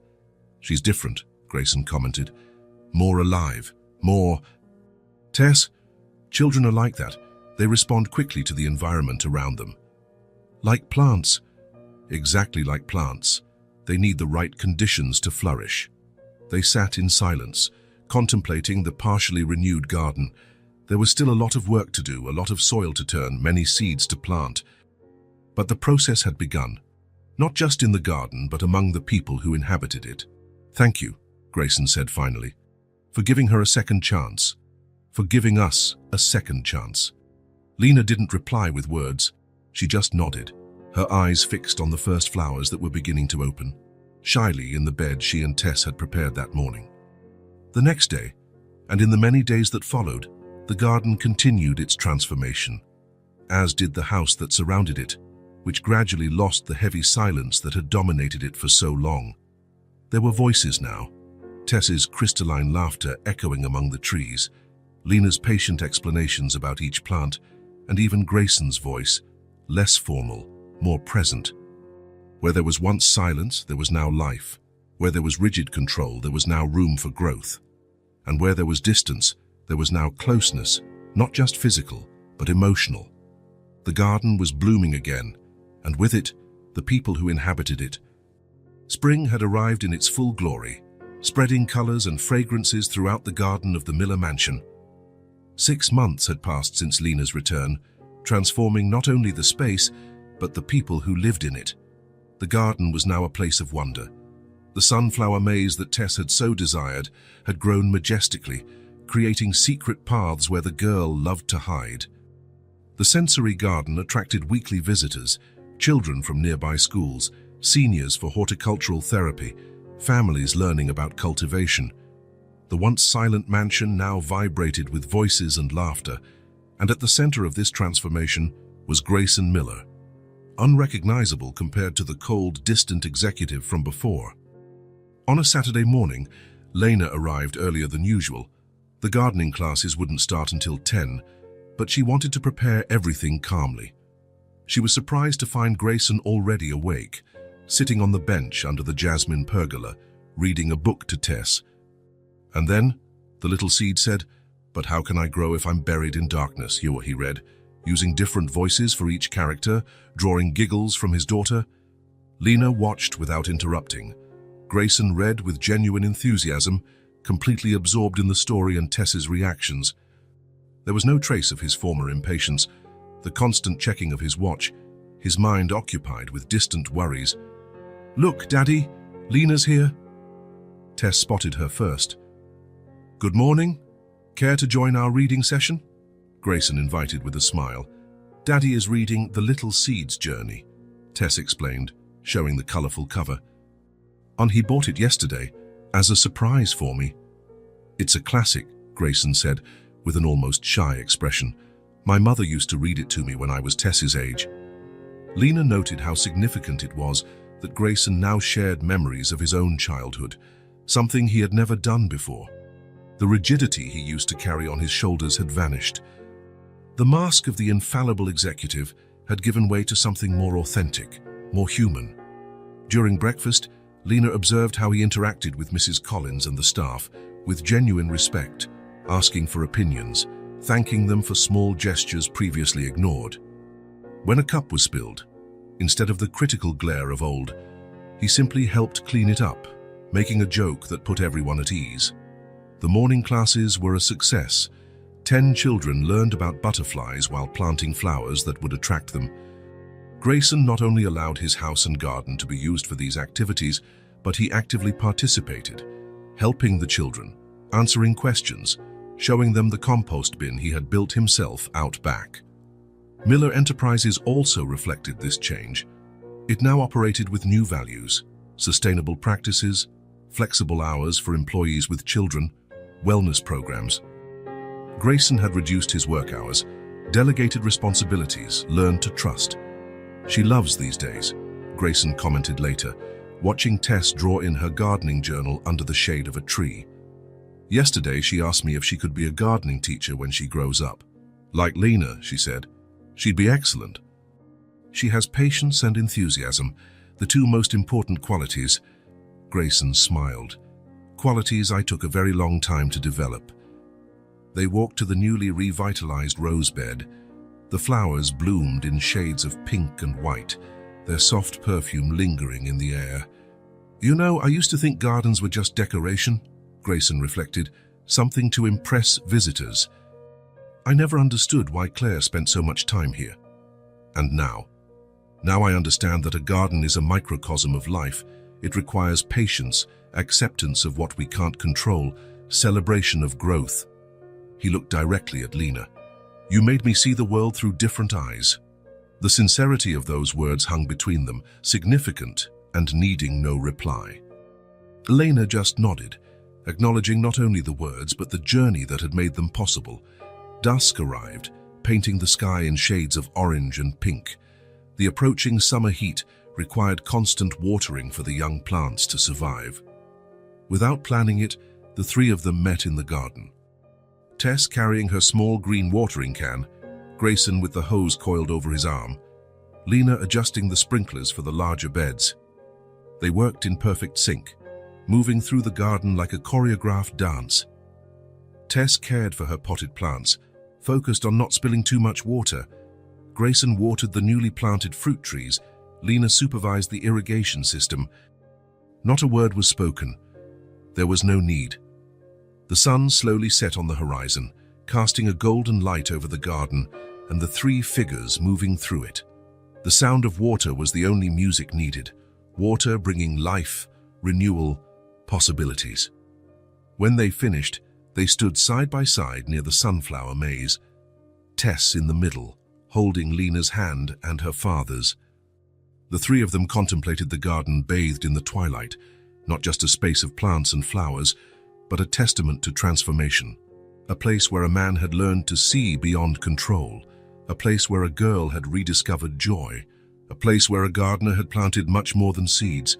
Speaker 1: She's different, Grayson commented. More alive, more... Tess, children are like that. They respond quickly to the environment around them. Like plants. Exactly like plants. They need the right conditions to flourish. They sat in silence, contemplating the partially renewed garden, There was still a lot of work to do, a lot of soil to turn, many seeds to plant. But the process had begun, not just in the garden, but among the people who inhabited it. "Thank you," Grayson said finally, "for giving her a second chance, for giving us a second chance." Lena didn't reply with words. She just nodded, her eyes fixed on the first flowers that were beginning to open, shyly in the bed she and Tess had prepared that morning. The next day, and in the many days that followed, the garden continued its transformation, as did the house that surrounded it, which gradually lost the heavy silence that had dominated it for so long. There were voices now, Tess's crystalline laughter echoing among the trees, Lena's patient explanations about each plant, and even Grayson's voice, less formal, more present. Where there was once silence, there was now life. Where there was rigid control, there was now room for growth. And where there was distance, there was now closeness, not just physical, but emotional. The garden was blooming again, and with it, the people who inhabited it. Spring had arrived in its full glory, spreading colors and fragrances throughout the garden of the Miller mansion. 6 months had passed since Lena's return, transforming not only the space, but the people who lived in it. The garden was now a place of wonder. The sunflower maze that Tess had so desired had grown majestically, creating secret paths where the girl loved to hide. The sensory garden attracted weekly visitors, children from nearby schools, seniors for horticultural therapy, families learning about cultivation. The once silent mansion now vibrated with voices and laughter, and at the center of this transformation was Grayson Miller, unrecognizable compared to the cold, distant executive from before. On a Saturday morning, Lena arrived earlier than usual. The gardening classes wouldn't start until 10, but she wanted to prepare everything calmly. She was surprised to find Grayson already awake, sitting on the bench under the jasmine pergola, reading a book to Tess. "And then," the little seed said, "but how can I grow if I'm buried in darkness?" He read, using different voices for each character, drawing giggles from his daughter. Lena watched without interrupting. Grayson read with genuine enthusiasm, completely absorbed in the story and Tess's reactions. There was no trace of his former impatience, the constant checking of his watch, his mind occupied with distant worries. "Look, Daddy, Lena's here." Tess spotted her first. "Good morning. Care to join our reading session?" Grayson invited with a smile. "Daddy is reading The Little Seed's Journey," Tess explained, showing the colorful cover. He bought it yesterday, as a surprise for me." "It's a classic," Grayson said, with an almost shy expression. "My mother used to read it to me when I was Tess's age." Lena noted how significant it was that Grayson now shared memories of his own childhood, something he had never done before. The rigidity he used to carry on his shoulders had vanished. The mask of the infallible executive had given way to something more authentic, more human. During breakfast, Lena observed how he interacted with Mrs. Collins and the staff, with genuine respect, asking for opinions, thanking them for small gestures previously ignored. When a cup was spilled, instead of the critical glare of old, he simply helped clean it up, making a joke that put everyone at ease. The morning classes were a success. 10 children learned about butterflies while planting flowers that would attract them. Grayson not only allowed his house and garden to be used for these activities, but he actively participated, helping the children, answering questions, showing them the compost bin he had built himself out back. Miller Enterprises also reflected this change. It now operated with new values, sustainable practices, flexible hours for employees with children, wellness programs. Grayson had reduced his work hours, delegated responsibilities, learned to trust. "She loves these days," Grayson commented later, watching Tess draw in her gardening journal under the shade of a tree. "Yesterday she asked me if she could be a gardening teacher when she grows up. Like Lena," she said. "She'd be excellent. She has patience and enthusiasm, the two most important qualities." Grayson smiled. "Qualities I took a very long time to develop." They walked to the newly revitalized rose bed. The flowers bloomed in shades of pink and white, their soft perfume lingering in the air. "You know, I used to think gardens were just decoration," Grayson reflected, "something to impress visitors. I never understood why Claire spent so much time here. And now I understand that a garden is a microcosm of life. It requires patience, acceptance of what we can't control, celebration of growth. He looked directly at Lena. You made me see the world through different eyes. The sincerity of those words hung between them, significant and needing no reply. Lena just nodded, acknowledging not only the words but the journey that had made them possible. Dusk arrived, painting the sky in shades of orange and pink. The approaching summer heat required constant watering for the young plants to survive. Without planning it, the three of them met in the garden. Tess carrying her small green watering can, Grayson with the hose coiled over his arm, Lena adjusting the sprinklers for the larger beds. They worked in perfect sync, moving through the garden like a choreographed dance. Tess cared for her potted plants, focused on not spilling too much water. Grayson watered the newly planted fruit trees. Lena supervised the irrigation system. Not a word was spoken. There was no need. The sun slowly set on the horizon, casting a golden light over the garden and the three figures moving through it. The sound of water was the only music needed, water bringing life, renewal, possibilities. When they finished, they stood side by side near the sunflower maze, Tess in the middle, holding Lena's hand and her father's. The three of them contemplated the garden bathed in the twilight, not just a space of plants and flowers, but a testament to transformation. A place where a man had learned to see beyond control, a place where a girl had rediscovered joy, a place where a gardener had planted much more than seeds.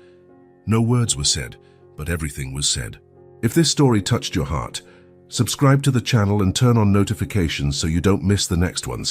Speaker 1: No words were said, but everything was said. If this story touched your heart, subscribe to the channel and turn on notifications so you don't miss the next ones.